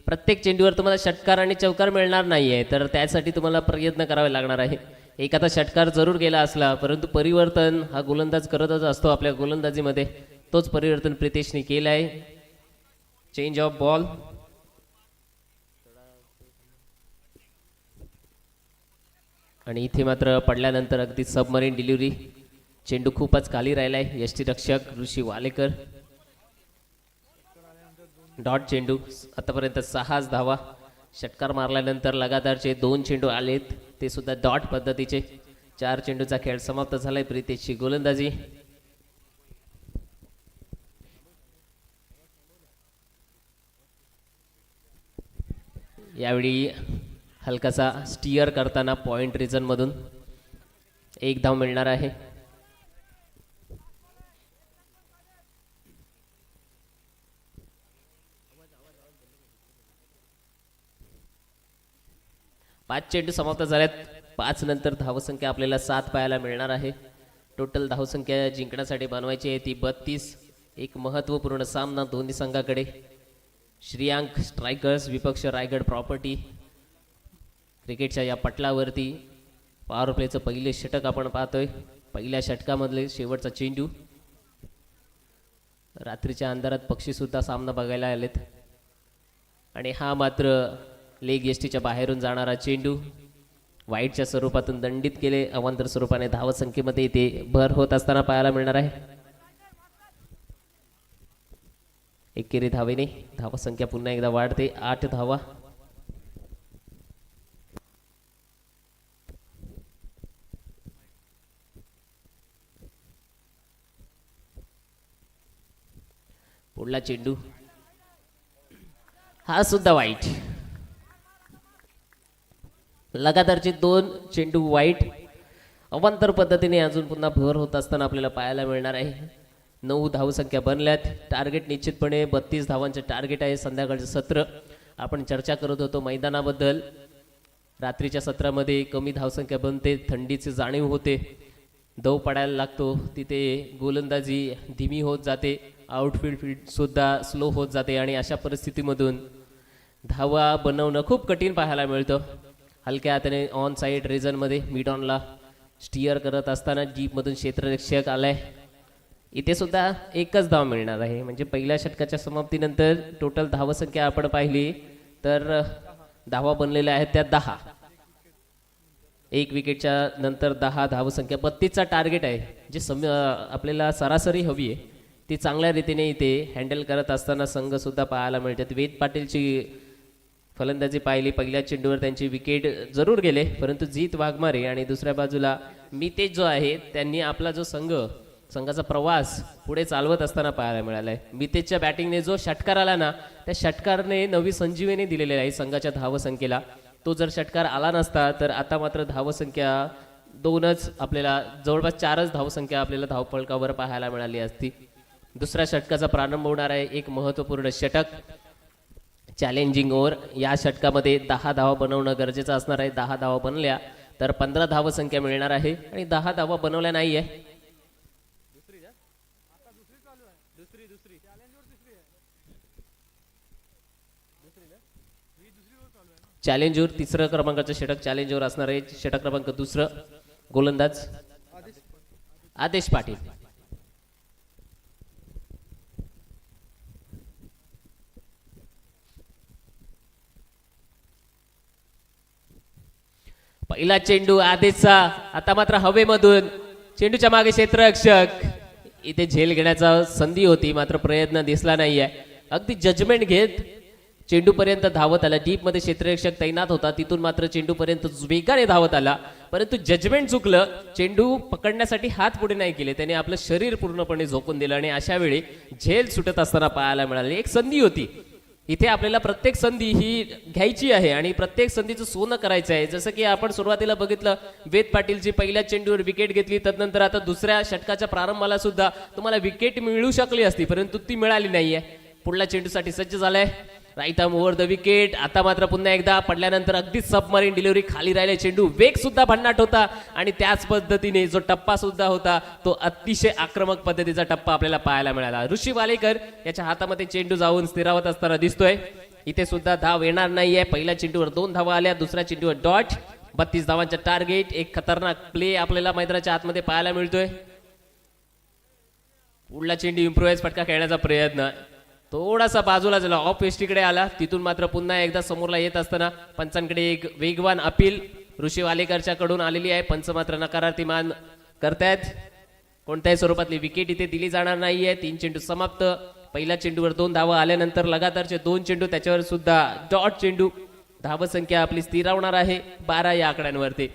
प्रत्येक चेंडूवर तुम्हाला षटकार आणि चौकार मिळणार नाहीये, तर त्यासाठी तुम्हाला प्रयत्न करावे लागणार आहे. एखादा षटकार जरूर गेला असला, परंतु परिवर्तन हा गोलंदाज करतच असतो आपल्या गोलंदाजीमध्ये. तोच परिवर्तन प्रितेशने केलं आहे. Change of ball. आणि इथे मात्र पडल्यानंतर अगदी सबमरीन डिलिव्हरी. चेंडू खूपच खाली राहिलाय. यष्टीरक्षक ऋषी वालेकर. डॉट चेंडू. आतापर्यंत 6 धावा. षटकार मारल्यानंतर लगातारचे 2 चेंडू आलेत, ते सुद्धा डॉट पद्धतीचे. 4 चेंडूचा खेळ समाप्त झालाय. प्रितेशची गोलंदाजी. यावेळी हलकासा स्टिअर करताना पॉइंट रिजन मधून 1 धाव मिळणार आहे. पाच चेंडू समाप्त झाल्यात. 5 नंतर धावसंख्या आपल्याला 7 पाहायला मिळणार आहे. टोटल धावसंख्या जिंकण्यासाठी बनवायची आहे ती 32. एक महत्त्वपूर्ण सामना दोन्ही संघाकडे. श्रीयांक स्ट्रायकर्स विपक्ष रायगड प्रॉपर्टी. क्रिकेटच्या या पटलावरती पॉवर प्लेचं पहिले षटक आपण पाहतोय. पहिल्या षटकामधले शेवटचा चेंडू. रात्रीच्या अंधारात पक्षीसुद्धा सामना बघायला आलेत. आणि हा मात्र लेग यष्टीच्या बाहेरून जाणारा चेंडू वाईटच्या स्वरूपातून दंडित केले. अवांतर स्वरूपाने धावसंख्येमध्ये ते भर होत असताना पाहायला मिळणार आहे. एकेरी धावेने धावसंख्या पुन्हा एकदा वाढते. 8 धावा. पुढला चेंडू हा सुद्धा वाईट. लगातारचे 2 चेंडू वाईट. अवांतर पद्धतीने अजून पुन्हा भर होत असताना आपल्याला पाहायला मिळणार आहे. 9 धावसंख्या बनल्यात. टार्गेट निश्चितपणे 32 धावांचे टार्गेट आहे. संध्याकाळचं सत्र आपण चर्चा करत होतो मैदानाबद्दल. रात्रीच्या सत्रामध्ये कमी धावसंख्या बनते, थंडीची जाणीव होते, दव पडायला लागतो, तिथे गोलंदाजी धीमी होत जाते, आउटफील्ड सुद्धा स्लो होत जाते आणि अशा परिस्थितीमधून धावा बनवणं खूप कठीण पाहायला मिळतं. हलक्या हाताने ऑन साईड रिजनमध्ये मिड ऑनला स्टिअर करत असताना जीपमधून क्षेत्ररक्षक आलाय. इथे सुद्धा एकच धाव मिळणार आहे. म्हणजे पहिल्या षटकाच्या समाप्तीनंतर टोटल धावसंख्या आपण पाहिली तर धावा बनलेल्या आहेत त्या 10. एक विकेटच्या नंतर 10 धावसंख्या 32चा टार्गेट आहे. जे आपल्याला सरासरी हवी आहे ती चांगल्या रीतीने इथे हँडल करत असताना संघ सुद्धा पाहायला मिळतात. वेद पाटीलची फलंदाजी पाहिली, पहिल्या चेंडूवर त्यांची विकेट जरूर गेले, परंतु जीत वाघमारे आणि दुसऱ्या बाजूला मितेश जो आहे त्यांनी आपला जो संघाचा प्रवास पुढे चालवत असताना पाहायला मिळालाय. मितेशच्या बॅटिंगने जो षटकार आला ना, त्या षटकारने नवी संजीवनी दिलेली आहे संघाच्या धावसंख्येला. तो जर षटकार आला नसता तर आता मात्र धावसंख्या 2च आपल्याला जवळपास 4च धावसंख्या आपल्याला धावफलकावर पाहायला मिळाली असती. दुसऱ्या षटकाचा प्रारंभ होणार आहे. एक महत्त्वपूर्ण षटक, चॅलेंजिंग ओव्हर. या षटकामध्ये 10 धावा बनवणं गरजेचं असणार आहे. 10 धावा बनल्या तर 15 धावसंख्या मिळणार आहे आणि 10 धावा बनवल्या नाहीये. चॅलेंजवर तिसरं क्रमांकाचं षटक चॅलेंजवर असणार आहे. षटक क्रमांक 2 गोलंदाज आदेश पाटील. पहिला चेंडू आदेशचा, आता मात्र हवेमधून चेंडूच्या मागे क्षेत्ररक्षक. इथे झेल घेण्याचा संधी होती मात्र प्रयत्न दिसला नाहीये. अगदी जजमेंट घेत चेंडू पर्यंत धावत आला. डीप मध्ये क्षेत्ररक्षक तैनात होता, तिथून मात्र चेंडू पर्यंत वेगाने धावत आला, परंतु जजमेंट चुकलं. चेंडू पकडण्यासाठी हात पुढे नाही केले, त्याने आपलं शरीर पूर्णपणे झोकून दिलं आणि अशा वेळी झेल सुटत असताना पाहायला मिळाली. एक संधी होती इथे, आपल्याला प्रत्येक संधी ही घ्यायची आहे आणि प्रत्येक संधीचं सोनं करायचं आहे. जसं की आपण सुरुवातीला बघितलं, वेद पाटीलची पहिल्या चेंडूवर विकेट घेतली, तदनंतर आता दुसऱ्या षटकाच्या प्रारंभाला सुद्धा तुम्हाला विकेट मिळू शकली असती, परंतु ती मिळाली नाहीये. पुढल्या चेंडूसाठी सज्ज झालाय right arm over the wicket. आता मात्र पुन्हा एकदा पडल्यानंतर अगदी सबमरीन डिलिव्हरी, खाली राहिले चेंडू, वेग सुद्धा भन्नाट होता आणि त्याच पद्धतीने जो टप्पा सुद्धा होता तो अतिशय आक्रमक पद्धतीचा टप्पा आपल्याला पाहायला मिळाला. ऋषी वालेकर याच्या हातामध्ये चेंडू जाऊन स्थिरावत असताना दिसतोय. इथे सुद्धा धाव येणार नाहीये. पहिल्या चेंडूवर 2 धावा आल्या, दुसऱ्या चेंडूवर डॉट. 32 धावांचा टार्गेट. एक खतरनाक प्ले आपल्याला मैदानाच्या आतमध्ये पाहायला मिळतोय. पुढला चेंडू इम्प्रोवाइज फटका खेळण्याचा प्रयत्न थोडासा बाजूला झाला, ऑफ एस्टीकडे आला, तिथून मात्र पुन्हा एकदा समोरला येत असताना पंचांकडे एक वेगवान अपील ऋषी वालेकरच्या कडून आलेली आहे. पंच मात्र नकारार्थी मान करतायत. कोणत्याही स्वरूपातली विकेट इथे दिली जाणार नाहीये. 3 चेंडू समाप्त. पहिल्या चेंडूवर 2 धावा आल्यानंतर लगातारचे 2 चेंडू, त्याच्यावर सुद्धा डॉट चेंडू. धावसंख्या आपली स्थिरावणार आहे 12 या आकड्यांवरती.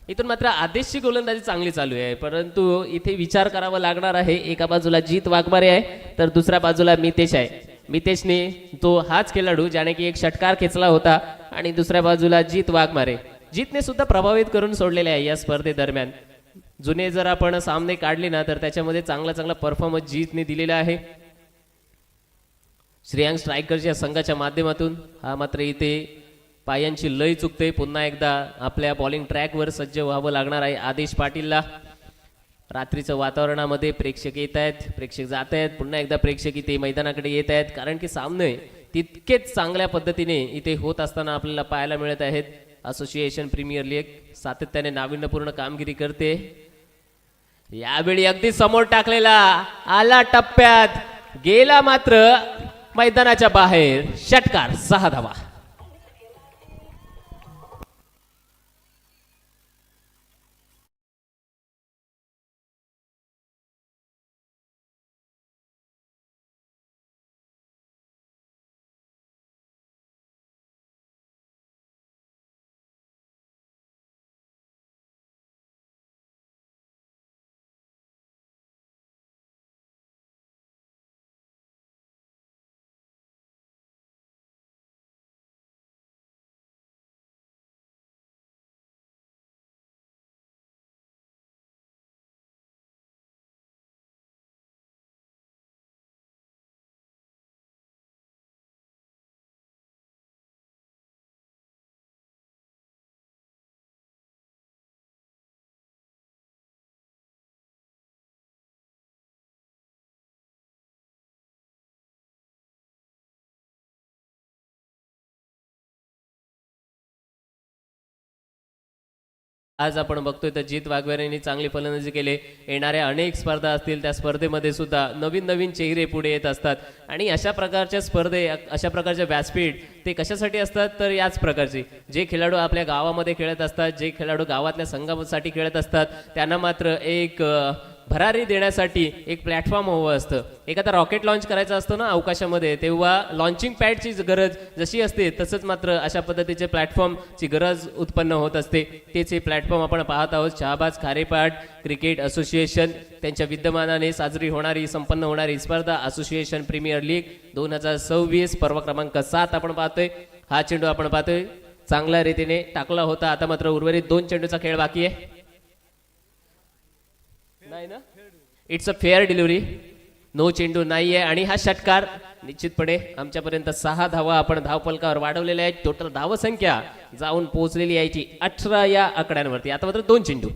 इथून मात्र आदेशची गोलंदाजी चांगली चालू आहे, परंतु इथे विचार करावा लागणार आहे. एका बाजूला जीत वाघमारे आहे तर दुसऱ्या बाजूला मितेश आहे. मितेशने तो हाच खेळाडू ज्याने की एक षटकार खेचला होता आणि दुसऱ्या बाजूला जीत वाघमारे. जीतने सुद्धा प्रभावित करून सोडलेले आहे या स्पर्धेदरम्यान. जुने जर आपण सामने काढले ना तर त्याच्यामध्ये चांगला परफॉर्मन्स जीतने दिलेला आहे. श्रेयांक स्ट्रायकरच्या संघाच्या माध्यमातून हा मात्र इथे पायांची लय चुकते. पुन्हा एकदा आपल्या बॉलिंग ट्रॅकवर सज्ज व्हावं लागणार आहे आदेश पाटीलला. रात्रीचं वातावरणामध्ये प्रेक्षक येत आहेत, प्रेक्षक जात आहेत, पुन्हा एकदा प्रेक्षक इथे मैदानाकडे येत आहेत, कारण की सामने तितकेच चांगल्या पद्धतीने इथे होत असताना आपल्याला पाहायला मिळत आहेत. असोसिएशन प्रीमियर लीग सातत्याने नाविन्यपूर्ण कामगिरी करते. यावेळी अगदी समोर टाकलेला आला, टप्प्यात गेला, मात्र मैदानाच्या बाहेर. षटकार 6 धावा. आज आपण बघतोय तर जित वाघवेरेंनी चांगली फलंदाजी केली. येणाऱ्या अनेक स्पर्धा असतील त्या स्पर्धेमध्ये सुद्धा नवीन नवीन चेहरे पुढे येत असतात आणि अशा प्रकारच्या अशा प्रकारचे व्यासपीठ ते कशासाठी असतात तर याच प्रकारचे जे खेळाडू आपल्या गावामध्ये खेळत असतात, जे खेळाडू गावातल्या संघासाठी खेळत असतात त्यांना मात्र एक भरारी देण्यासाठी एक प्लॅटफॉर्म हवं असतं. एखादा रॉकेट लॉन्च करायचं असतं ना अवकाशामध्ये, तेव्हा लॉन्चिंग पॅडची गरज जशी असते तसंच मात्र अशा पद्धतीचे प्लॅटफॉर्मची गरज उत्पन्न होत असते. तेच हे प्लॅटफॉर्म आपण पाहत आहोत. शहाबाज खारेपाट क्रिकेट असोसिएशन त्यांच्या विद्यमानाने साजरी होणारी संपन्न होणारी स्पर्धा असोसिएशन प्रीमियर लीग 2026 पर्व क्रमांक 7 आपण पाहतोय. हा चेंडू आपण पाहतोय चांगल्या रीतीने टाकला होता. आता मात्र उर्वरित 2 चेंडूचा खेळ बाकी आहे. नाही ना, it's a fair delivery, no चेंडू नाहीये आणि हा षटकार निश्चितपणे आमच्यापर्यंत 6 धावा आपण धावफलकावर वाढवलेल्या आहेत. टोटल धावसंख्या जाऊन पोहोचलेली यायची 18 या आकड्यांवरती. आता मात्र 2 चेंडू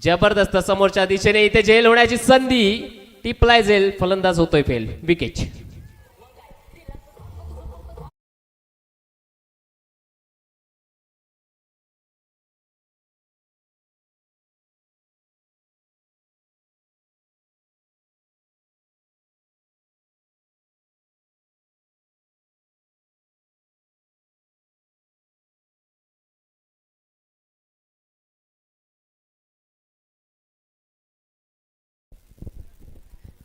जबरदस्त समोरच्या दिशेने इथे झेल होण्याची संधी, टिपलाय झेल, फलंदाज होतोय फेल, विकेट.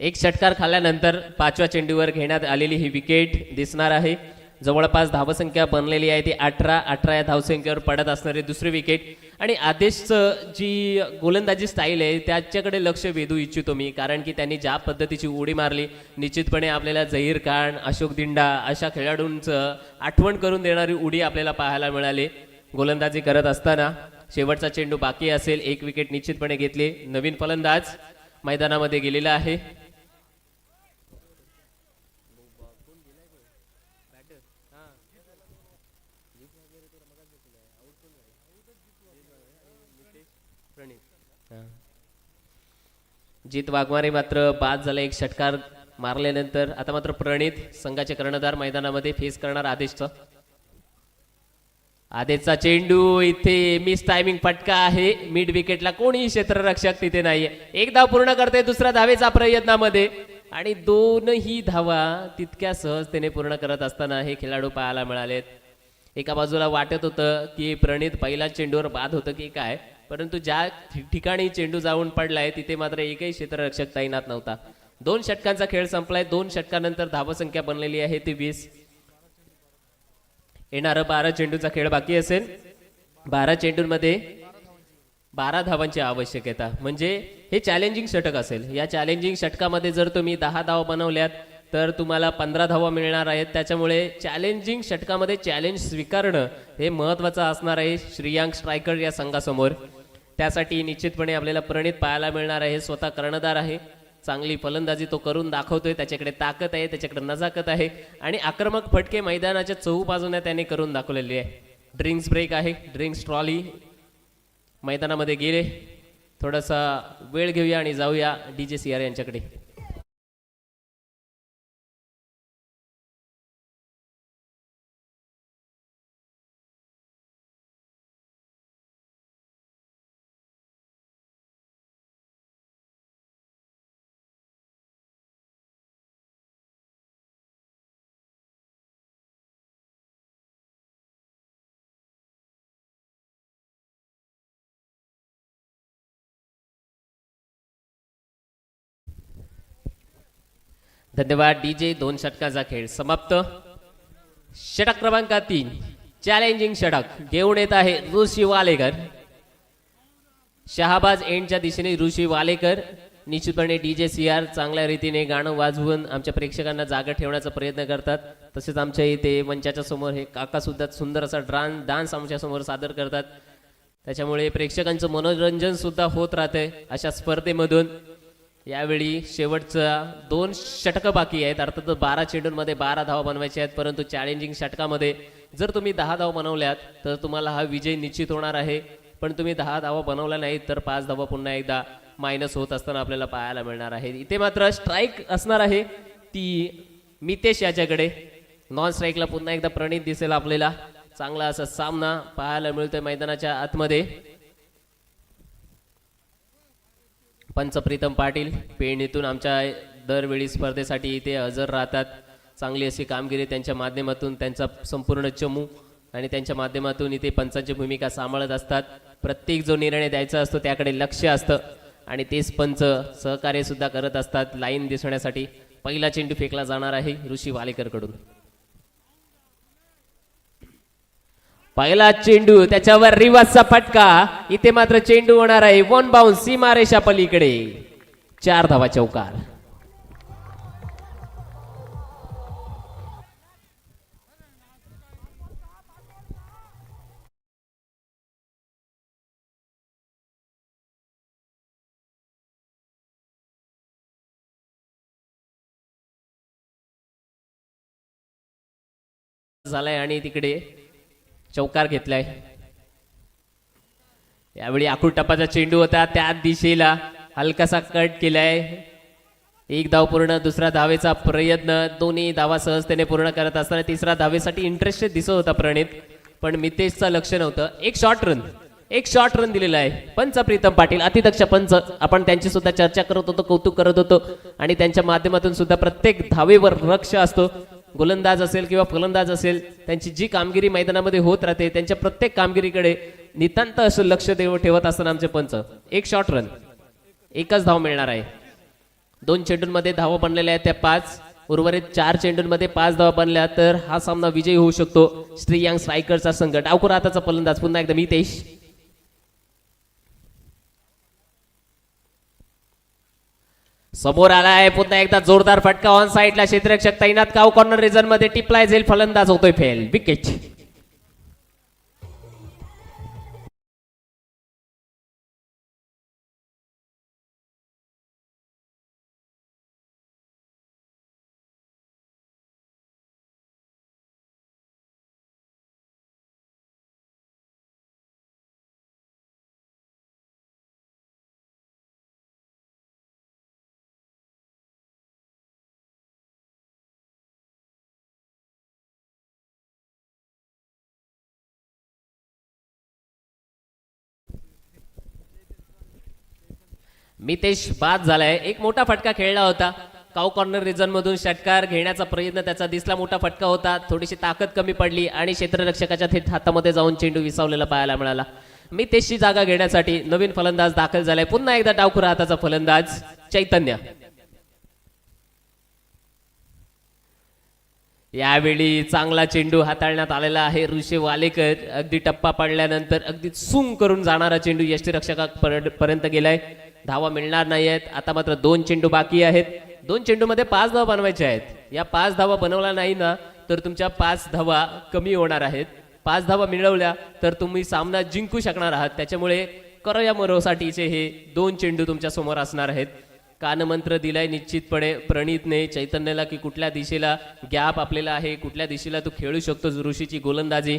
एक षटकार खाल्ल्यानंतर 5व्या चेंडूवर घेण्यात आलेली ही विकेट दिसणार आहे. जवळपास धावसंख्या बनलेली आहे ती 18 या धावसंख्येवर पडत असणारी दुसरी विकेट. आणि आदेशचं जी गोलंदाजी स्टाईल आहे त्याच्याकडे लक्ष वेधू इच्छितो मी, कारण की त्यांनी ज्या पद्धतीची उडी मारली निश्चितपणे आपल्याला झहीर खान, अशोक दिंडा अशा खेळाडूंचं आठवण करून देणारी उडी आपल्याला पाहायला मिळाली गोलंदाजी करत असताना. शेवटचा चेंडू बाकी असेल, एक विकेट निश्चितपणे घेतली. नवीन फलंदाज मैदानामध्ये गेलेला आहे. जित वाघमारे मात्र बाद झाला एक षटकार मारल्यानंतर. आता मात्र प्रणित संघाचे कर्णधार मैदानामध्ये फेस करणार आदेशचा. आदेशचा चेंडू इथे मिस टायमिंग फटका आहे. मिड विकेटला कोणीही क्षेत्ररक्षक तिथे नाहीये. एक धाव पूर्ण करते दुसऱ्या धावेचा प्रयत्नामध्ये आणि 2ही धावा तितक्या सहजतेने पूर्ण करत असताना हे खेळाडू पाहायला मिळालेत. एका बाजूला वाटत होतं की प्रणित पहिल्या चेंडूवर बाद होतं की काय, परंतु ज्या ठिकाणी चेंडू जाऊन पडलाय तिथे मात्र एकही क्षेत्ररक्षक तैनात नव्हता. 2 षटकांचा खेळ संपलाय. 2 षटकानंतर धावसंख्या बनलेली आहे ती 20. येणारं 12 चेंडूचा खेळ बाकी असेल. 12 चेंडूंमध्ये 12 धावांची आवश्यकता, म्हणजे हे चॅलेंजिंग षटक असेल. या चॅलेंजिंग षटकामध्ये जर तुम्ही 10 धावा बनवल्यात तर तुम्हाला 15 धावा मिळणार आहेत. त्याच्यामुळे चॅलेंजिंग षटकामध्ये चॅलेंज स्वीकारणं हे महत्त्वाचं असणार आहे श्रीयांक स्ट्रायकर या संघासमोर. त्यासाठी निश्चितपणे आपल्याला प्रणित पाहायला मिळणार आहे. स्वतः कर्णधार आहे, चांगली फलंदाजी तो करून दाखवतोय. त्याच्याकडे ताकद आहे, त्याच्याकडे नजाकत आहे आणि आक्रमक फटके मैदानाच्या चहूबाजूने त्याने करून दाखवलेले आहे. ड्रिंक्स ब्रेक आहे, ड्रिंक्स ट्रॉली मैदानामध्ये गेले. थोडासा वेळ घेऊया आणि जाऊया DJ CR यांच्याकडे. धन्यवाद DJ. 2 षटकाचा खेळ समाप्त. षटक क्रमांक 3 चॅलेंजिंग षटक घेऊन येत आहे ऋषी वालेकर. शहाबाज एंडच्या दिशेने ऋषी वालेकर. निश्चितपणे DJ CR चांगल्या रीतीने गाणं वाजवून आमच्या प्रेक्षकांना जागा ठेवण्याचा प्रयत्न करतात. तसेच आमच्या इथे मंचाच्या समोर हे काका सुद्धा सुंदर असा डान्स आमच्या समोर सादर करतात. त्याच्यामुळे प्रेक्षकांचं मनोरंजन सुद्धा होत राहतंय अशा स्पर्धेमधून. यावेळी शेवटचा 2 षटकं बाकी आहेत. अर्थात 12 चेंडूंमध्ये 12 धावा बनवायचे आहेत, परंतु चॅलेंजिंग षटकामध्ये जर तुम्ही 10 धावा बनवल्यात तर तुम्हाला हा विजय निश्चित होणार आहे. पण तुम्ही 10 धावा बनवल्या नाहीत तर 5 धावा पुन्हा एकदा मायनस होत असताना आपल्याला पाहायला मिळणार आहे. इथे मात्र स्ट्राईक असणार आहे ती मितेश याच्याकडे. नॉन स्ट्राईकला पुन्हा एकदा प्रणित दिसेल आपल्याला. चांगला असा सामना पाहायला मिळतोय मैदानाच्या आतमध्ये. पंच प्रीतम पाटील पेरणीतून आमच्या दरवेळी स्पर्धेसाठी इथे हजर राहतात. चांगली अशी कामगिरी त्यांच्या माध्यमातून, त्यांचा संपूर्ण चमू आणि त्यांच्या माध्यमातून इथे पंचांची भूमिका सांभाळत असतात. प्रत्येक जो निर्णय द्यायचा असतो त्याकडे लक्ष असतं आणि तेच पंच सहकार्य सुद्धा करत असतात लाईन दिसण्यासाठी. पहिला चेंडू फेकला जाणार आहे ऋषी वालेकर कडून. पहिला चेंडू त्याच्यावर रिवर्सचा फटका. इथे मात्र चेंडू होणार आहे वन बाउन्स सीमारेषा पलीकडे. 4 धावा चौकार. झालाय आणि तिकडे चौकार घेतलाय. यावेळी आखूड टप्पाचा चेंडू होता, त्या दिशेला हलकासा कट केलाय. 1 धाव पूर्ण. दुसरा धावेचा प्रयत्न. दोन्ही धावा सहजतेने पूर्ण करत असताना तिसरा धावेसाठी इंटरेस्ट दिसत होता प्रणित, पण मितेशचं लक्ष नव्हतं. एक शॉर्ट रन दिलेला आहे. पंच प्रीतम पाटील अतिदक्ष पंच, आपण त्यांची सुद्धा चर्चा करत होतो, कौतुक करत होतो आणि त्यांच्या माध्यमातून सुद्धा प्रत्येक धावेवर लक्ष असतो. गोलंदाज असेल किंवा फलंदाज असेल, त्यांची जी कामगिरी मैदानामध्ये होत राहते त्यांच्या प्रत्येक कामगिरीकडे नितांत असं लक्ष ठेवत असताना आमचे पंच. एक शॉर्ट रन, एकच धाव मिळणार आहे. 2 चेंडूंमध्ये धावा बनलेल्या आहेत त्या 5. उर्वरित 4 चेंडूंमध्ये 5 धावा बनल्या तर हा सामना विजयी होऊ शकतो. श्रीयांग स्ट्रायकरचा संघ. डावखुर हाताचा फलंदाज पुन्हा एकदा मितेश. समोर आलाय पुन्हा एकदा जोरदार फटका. ऑन साइडला क्षेत्ररक्षक तैनात. काव कॉर्नर रिझन मध्ये टिपलाय जाईल. फलंदाज होतोय फेल. विकेट. मितेश बाद झालाय. एक मोठा फटका खेळला होता. काव कॉर्नर रिझन मधून षटकार घेण्याचा प्रयत्न त्याचा दिसला. मोठा फटका होता. थोडीशी ताकद कमी पडली आणि क्षेत्ररक्षकाच्या थेट हातामध्ये जाऊन चेंडू विसावलेला पाहायला मिळाला. मितेशची जागा घेण्यासाठी नवीन फलंदाज दाखल झालाय. पुन्हा एकदा डावखुरा हाताचा फलंदाज चैतन्य. यावेळी चांगला चेंडू हाताळण्यात आलेला आहे. ऋषी वालेकर. अगदी टप्पा पडल्यानंतर अगदी सूम करून जाणारा चेंडू यष्टीरक्षकापर्यंत गेलाय. धावा मिळणार नाही आहेत. आता मात्र 2 चेंडू बाकी आहेत. 2 चेंडूमध्ये 5 धावा बनवायच्या आहेत. या 5 धावा बनवल्या नाही ना तर तुमच्या 5 धावा कमी होणार आहेत. 5 धावा मिळवल्या तर तुम्ही सामना जिंकू शकणार आहात. त्याच्यामुळे करया मरोसाठीचे हे 2 चेंडू तुमच्या समोर असणार आहेत. कानमंत्र दिलाय निश्चितपणे प्रणितने चैतन्याला की कुठल्या दिशेला गॅप आपल्याला आहे, कुठल्या दिशेला तू खेळू शकतो. ऋषीची गोलंदाजी.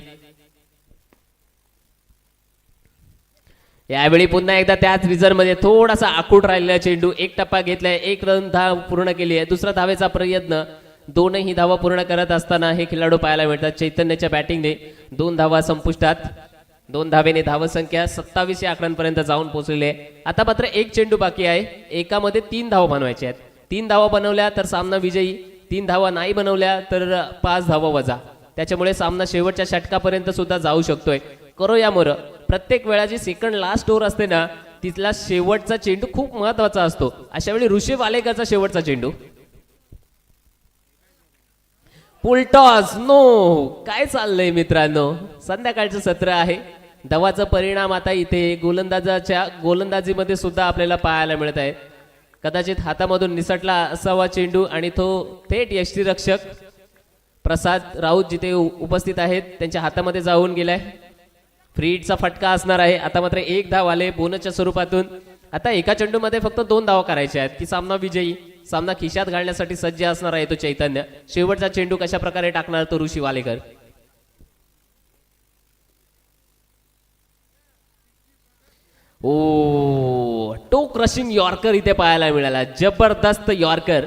यावेळी पुन्हा एकदा त्याच रिझर्व मध्ये थोडासा आखूड राहिलेला चेंडू. 1 टप्पा घेतलाय. 1 रन धाव पूर्ण केली आहे. दुसरा धावेचा प्रयत्न. 2ही धावा पूर्ण करत असताना हे खेळाडू पाहायला मिळतात. चैतन्याच्या बॅटिंगने 2 धावा संपुष्टात. 2 धावेने धावसंख्या 27 या आकड्यांपर्यंत जाऊन पोहोचलेली आहे. आता मात्र 1 चेंडू बाकी आहे. एकामध्ये 3 धावा बनवायच्या आहेत. 3 धावा बनवल्या तर सामना विजयी. 3 धावा नाही बनवल्या तर 5 धावा वजा. त्याच्यामुळे सामना शेवटच्या षटकापर्यंत सुद्धा जाऊ शकतोय. करो या मोर. प्रत्येक वेळा जी सेकंड लास्ट ओव्हर असते ना तिथला शेवटचा चेंडू खूप महत्वाचा असतो. अशा वेळी ऋषी वालेकरचा शेवटचा चेंडू. पुलटॉस. नो. काय चाललंय मित्रांनो. संध्याकाळचं सत्र आहे. धावाचा परिणाम आता इथे गोलंदाजाच्या गोलंदाजीमध्ये सुद्धा आपल्याला पाहायला मिळत आहे. कदाचित हातामधून निसटला असावा चेंडू आणि तो थेट यष्टीरक्षक प्रसाद राऊत जिथे उपस्थित आहेत त्यांच्या हातामध्ये जाऊन गेलाय. फ्रीडचा फटका असणार आहे. आता मात्र 1 धाव आले बोनसच्या स्वरूपातून. आता एका चेंडूमध्ये फक्त 2 धावा करायच्या आहेत की सामना विजयी. सामना खिशात घालण्यासाठी सज्ज असणार आहे तो चैतन्य. शेवटचा चेंडू कशा प्रकारे टाकणार तो ऋषी वालेकर. ओ टो क्रशिंग यॉर्कर इथे पाहायला मिळाला. जबरदस्त यॉर्कर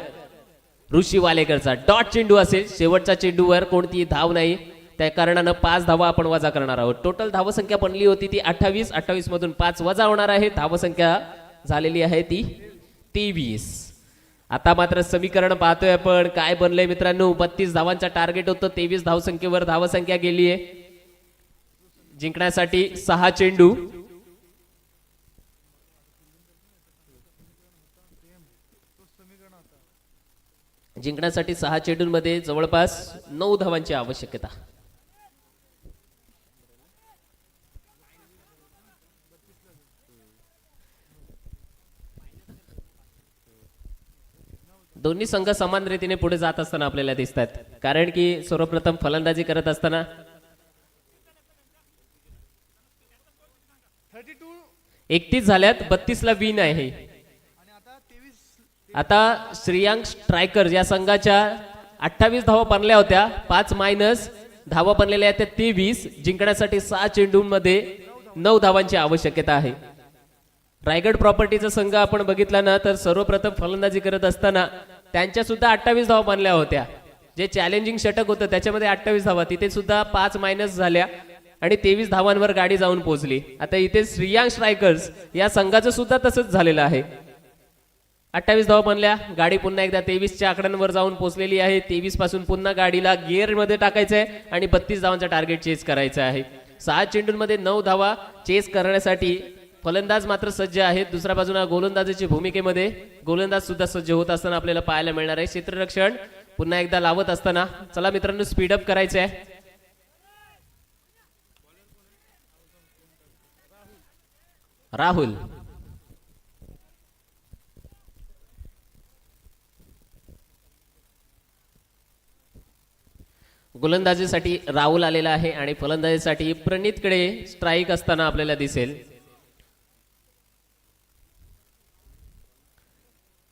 ऋषी वालेकरचा. डॉट चेंडू असेल. शेवटच्या चेंडूवर कोणतीही धाव नाही. त्या कारणानं 5 धावा आपण वजा करणार आहोत. टोटल धावसंख्या बनली होती ती 28. 28 मधून 5 वजा होणार आहे. धावसंख्या झालेली आहे ती 23. आता मात्र समीकरण पाहतोय आपण काय बनलंय मित्रांनो. 32 धावांचा टार्गेट होतं, 23 धावसंख्येवर धावसंख्या गेली आहे. जिंकण्यासाठी 6 चेंडू. जिंकण्यासाठी 6 चेंडूंमध्ये जवळपास 9 धावांची आवश्यकता. दोन्ही संघ समान रीतीने पुढे जात असताना आपल्याला दिसतात. कारण की सर्वप्रथम फलंदाजी करत असताना 31 झाल्यात, 32 ला विन आहे. आता श्रेयांक स्ट्रायकर या संघाच्या 28 धावा बनल्या होत्या, 5 मायनस धावा बनलेल्या आहेत त्या 23. जिंकण्यासाठी 6 चेंडूंमध्ये 9 धावांची आवश्यकता आहे. रायगड प्रॉपर्टीचा संघ आपण बघितला ना तर सर्वप्रथम फलंदाजी करत असताना त्यांच्या सुद्धा 28 धावा बनल्या होत्या. जे चॅलेंजिंग षटक होतं त्याच्यामध्ये 28 धावा, तिथे सुद्धा 5 मायनस झाल्या आणि 23 धावांवर गाडी जाऊन पोहोचली. आता इथे श्रेयांक स्ट्रायकर्स या संघाचं सुद्धा तसंच झालेलं आहे. 28 धावा बनल्या, गाडी पुन्हा एकदा 23च्या आकड्यांवर जाऊन पोहोचलेली आहे. 23 पासून पुन्हा गाडीला गिअर मध्ये टाकायचं आहे आणि 32 धावांचा टार्गेट चेस करायचं आहे. 6 चेंडूंमध्ये 9 धावा चेस करण्यासाठी फलंदाज मात्र सज्ज आहेत. दुसऱ्या बाजूला गोलंदाजीच्या भूमिकेमध्ये गोलंदाज सुद्धा सज्ज होत असताना आपल्याला पाहायला मिळणार आहे. क्षेत्ररक्षण पुन्हा एकदा लावत असताना चला मित्रांनो स्पीडअप करायचं आहे. राहुल गोलंदाजीसाठी राहुल आलेला आहे आणि फलंदाजीसाठी प्रणितकडे स्ट्राईक असताना आपल्याला दिसेल.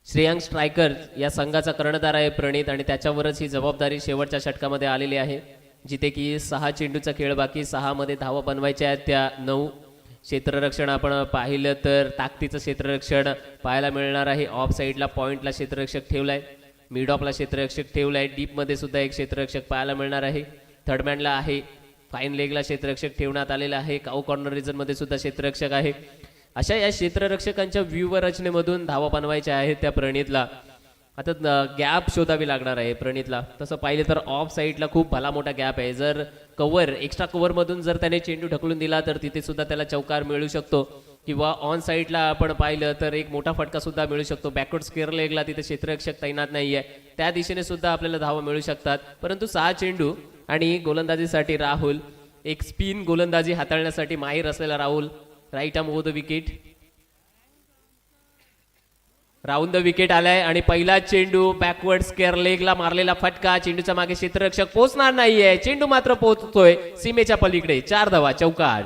श्रेयांक स्ट्रायकर या संघाचा कर्णधार आहे प्रणित आणि त्याच्यावरच ही जबाबदारी शेवटच्या षटकामध्ये आलेली आहे. जिथे की 6 चेंडूचा खेळ बाकी, 6 मध्ये धावा बनवायच्या आहेत त्या 9. क्षेत्ररक्षण आपण पाहिलं तर ताकदीचं क्षेत्ररक्षण पाहायला मिळणार आहे. ऑफ साईडला पॉइंटला क्षेत्ररक्षक ठेवलाय, मिड ऑफला क्षेत्ररक्षक ठेवलाय, डीप मध्ये सुद्धा एक क्षेत्ररक्षक पाहायला मिळणार आहे. थर्डमॅनला आहे, फाईन लेगला क्षेत्ररक्षक ठेवण्यात आलेला आहे. काऊ कॉर्नर रिजन मध्ये सुद्धा क्षेत्ररक्षक आहे. अशा या क्षेत्ररक्षकांच्या व्यूह रचनेमधून धावा बनवायच्या आहेत त्या प्रणितला. आता गॅप शोधावी लागणार आहे प्रणितला. तसं पाहिलं तर ऑफ साईडला खूप भला मोठा गॅप आहे. जर कव्हर एक्स्ट्रा कव्हर मधून जर त्याने चेंडू ढकलून दिला तर तिथे सुद्धा त्याला चौकार मिळू शकतो. किंवा ऑन साईडला आपण पाहिलं तर एक मोठा फटका सुद्धा मिळू शकतो. बॅकवर्ड स्क्वेअर लेगला तिथे क्षेत्ररक्षक तैनात नाहीये, त्या दिशेने सुद्धा आपल्याला धावा मिळू शकतात. परंतु 6 चेंडू आणि गोलंदाजीसाठी राहुल, एक स्पिन गोलंदाजी हाताळण्यासाठी माहीर असलेला Rahul, right arm over the wicket, round the wicket आलाय आणि पहिला चेंडू बॅकवर्ड स्क्वेअर लेगला मारलेला फटका. चेंडूच्या मागे क्षेत्ररक्षक पोहोचणार नाहीये, चेंडू मात्र पोहोचतोय सीमेच्या पलीकडे. 4 धावा, चौकार.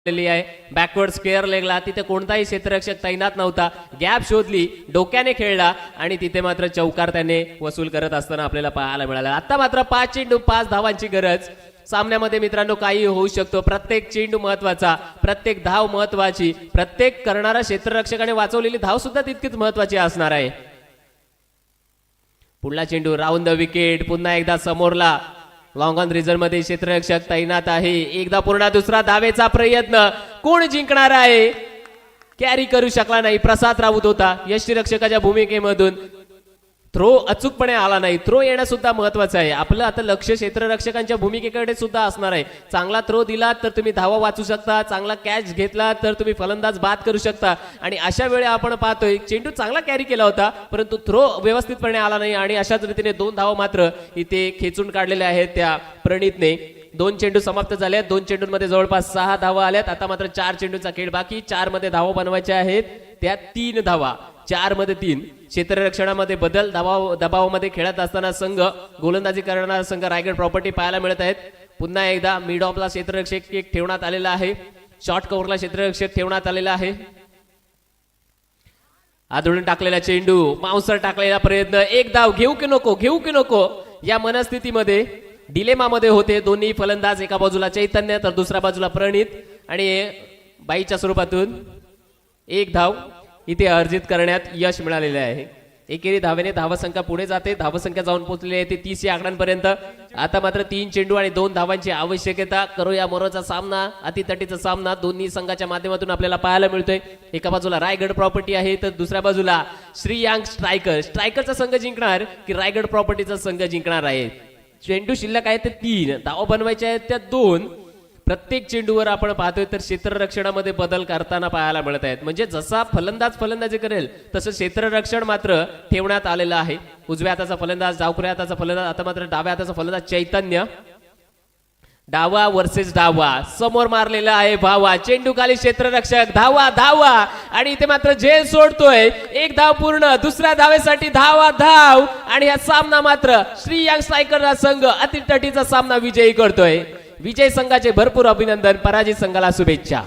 बॅकवर्ड स्क्वेअर लेगला तिथे कोणताही क्षेत्ररक्षक तैनात नव्हता. गॅप शोधली, डोक्याने खेळला आणि तिथे मात्र चौकार त्याने वसूल करत असताना आपल्याला पाहायला मिळाला. आता मात्र 5 चेंडू 5 धावांची गरज. सामन्यामध्ये मित्रांनो काही होऊ शकतो. प्रत्येक चेंडू महत्वाचा, प्रत्येक धाव महत्वाची, प्रत्येक करणारा क्षेत्ररक्षकाने वाचवलेली धाव सुद्धा तितकीच महत्वाची असणार आहे. पुढला चेंडू राऊंड द विकेट, पुन्हा एकदा समोरला लॉंग ऑन रिझन मध्ये क्षेत्ररक्षक तैनात आहे. एकदा पूर्ण दुसरा धावेचा प्रयत्न, कोण जिंकणार आहे? कॅरी करू शकला नाही, प्रसाद राऊत होता यष्टीरक्षकाच्या भूमिकेमधून. थ्रो अचूकपणे आला नाही. थ्रो येणं सुद्धा महत्वाचं आहे. आपलं आता लक्ष क्षेत्ररक्षकांच्या भूमिकेकडे सुद्धा असणार आहे. चांगला थ्रो दिला तर तुम्ही धावा वाचू शकता, चांगला कॅच घेतला तर तुम्ही फलंदाज बाद करू शकता. आणि अशा वेळी आपण पाहतोय चेंडू चांगला कॅरी केला होता परंतु थ्रो व्यवस्थितपणे आला नाही आणि अशाच रीतीने 2 धावा मात्र इथे खेचून काढलेल्या आहेत त्या प्रणितने. 2 चेंडू समाप्त झाले. 2 चेंडूंमध्ये जवळपास 6 धावा आल्यात. आता मात्र 4 चेंडूचा खेळ बाकी. 4 मध्ये धावा बनवायच्या आहेत त्या 3 धावा. 4 मध्ये 3. क्षेत्ररक्षणामध्ये बदल, दबावामध्ये खेळत असताना संघ, गोलंदाजी करणारा संघ रायगड प्रॉपर्टी पाहायला मिळत आहेत. पुन्हा एकदा मिड ऑफला क्षेत्ररक्षक एक ठेवण्यात आलेला आहे. शॉर्ट कव्हरला क्षेत्ररक्षक ठेवण्यात आलेला आहे. आदळून टाकलेला चेंडू, माउसर टाकलेला प्रयत्न, एक धाव घेऊ की नको, घेऊ की नको या मनस्थितीमध्ये डिलेमामध्ये होते. दोन्ही फलंदाज, एका बाजूला चैतन्य तर दुसऱ्या बाजूला प्रणित, आणि बाईच्या स्वरूपातून एक धाव इथे अर्जित करण्यात यश मिळालेले आहे. एकेरी धावेने धावसंख्या पुढे जाते. धावसंख्या जाऊन पोहोचलेली आहे ते 30 या आकड्यांपर्यंत. आता मात्र 3 चेंडू आणि 2 धावांची आवश्यकता. करूया मोरोचा सामना, अतितटीचा सामना दोन्ही संघाच्या माध्यमातून आपल्याला पाहायला मिळतोय. एका बाजूला रायगड प्रॉपर्टी आहे तर दुसऱ्या बाजूला श्रीयांग स्ट्रायकर. स्ट्रायकरचा संघ जिंकणार की रायगड प्रॉपर्टीचा संघ जिंकणार आहे. चेंडू शिल्लक आहे ते 3, धावा बनवायच्या आहेत त्या 2. प्रत्येक चेंडूवर आपण पाहतोय तर क्षेत्ररक्षणामध्ये बदल करताना पाहायला मिळत आहेत. म्हणजे जसा फलंदाज फलंदाजी करेल तसं क्षेत्ररक्षण मात्र ठेवण्यात आलेलं आहे. उजव्या हाताचा फलंदाज, डावखुऱ्या हाताचा फलंदाज, आता मात्र डाव्या हाताचा फलंदाज चैतन्य. डावा वर्सेस डावा, समोर मारलेला आहे भावा. चेंडू खाली क्षेत्ररक्षक, धावा धावा, आणि इथे मात्र झेल सोडतोय. एक धाव पूर्ण, दुसऱ्या धावेसाठी धावा धाव, आणि हा सामना मात्र श्रीयांग स्ट्रायकर संघ अतितटीचा सामना विजयी करतोय. विजय संघाचे भरपूर अभिनंदन, पराजित संघाला शुभेच्छा.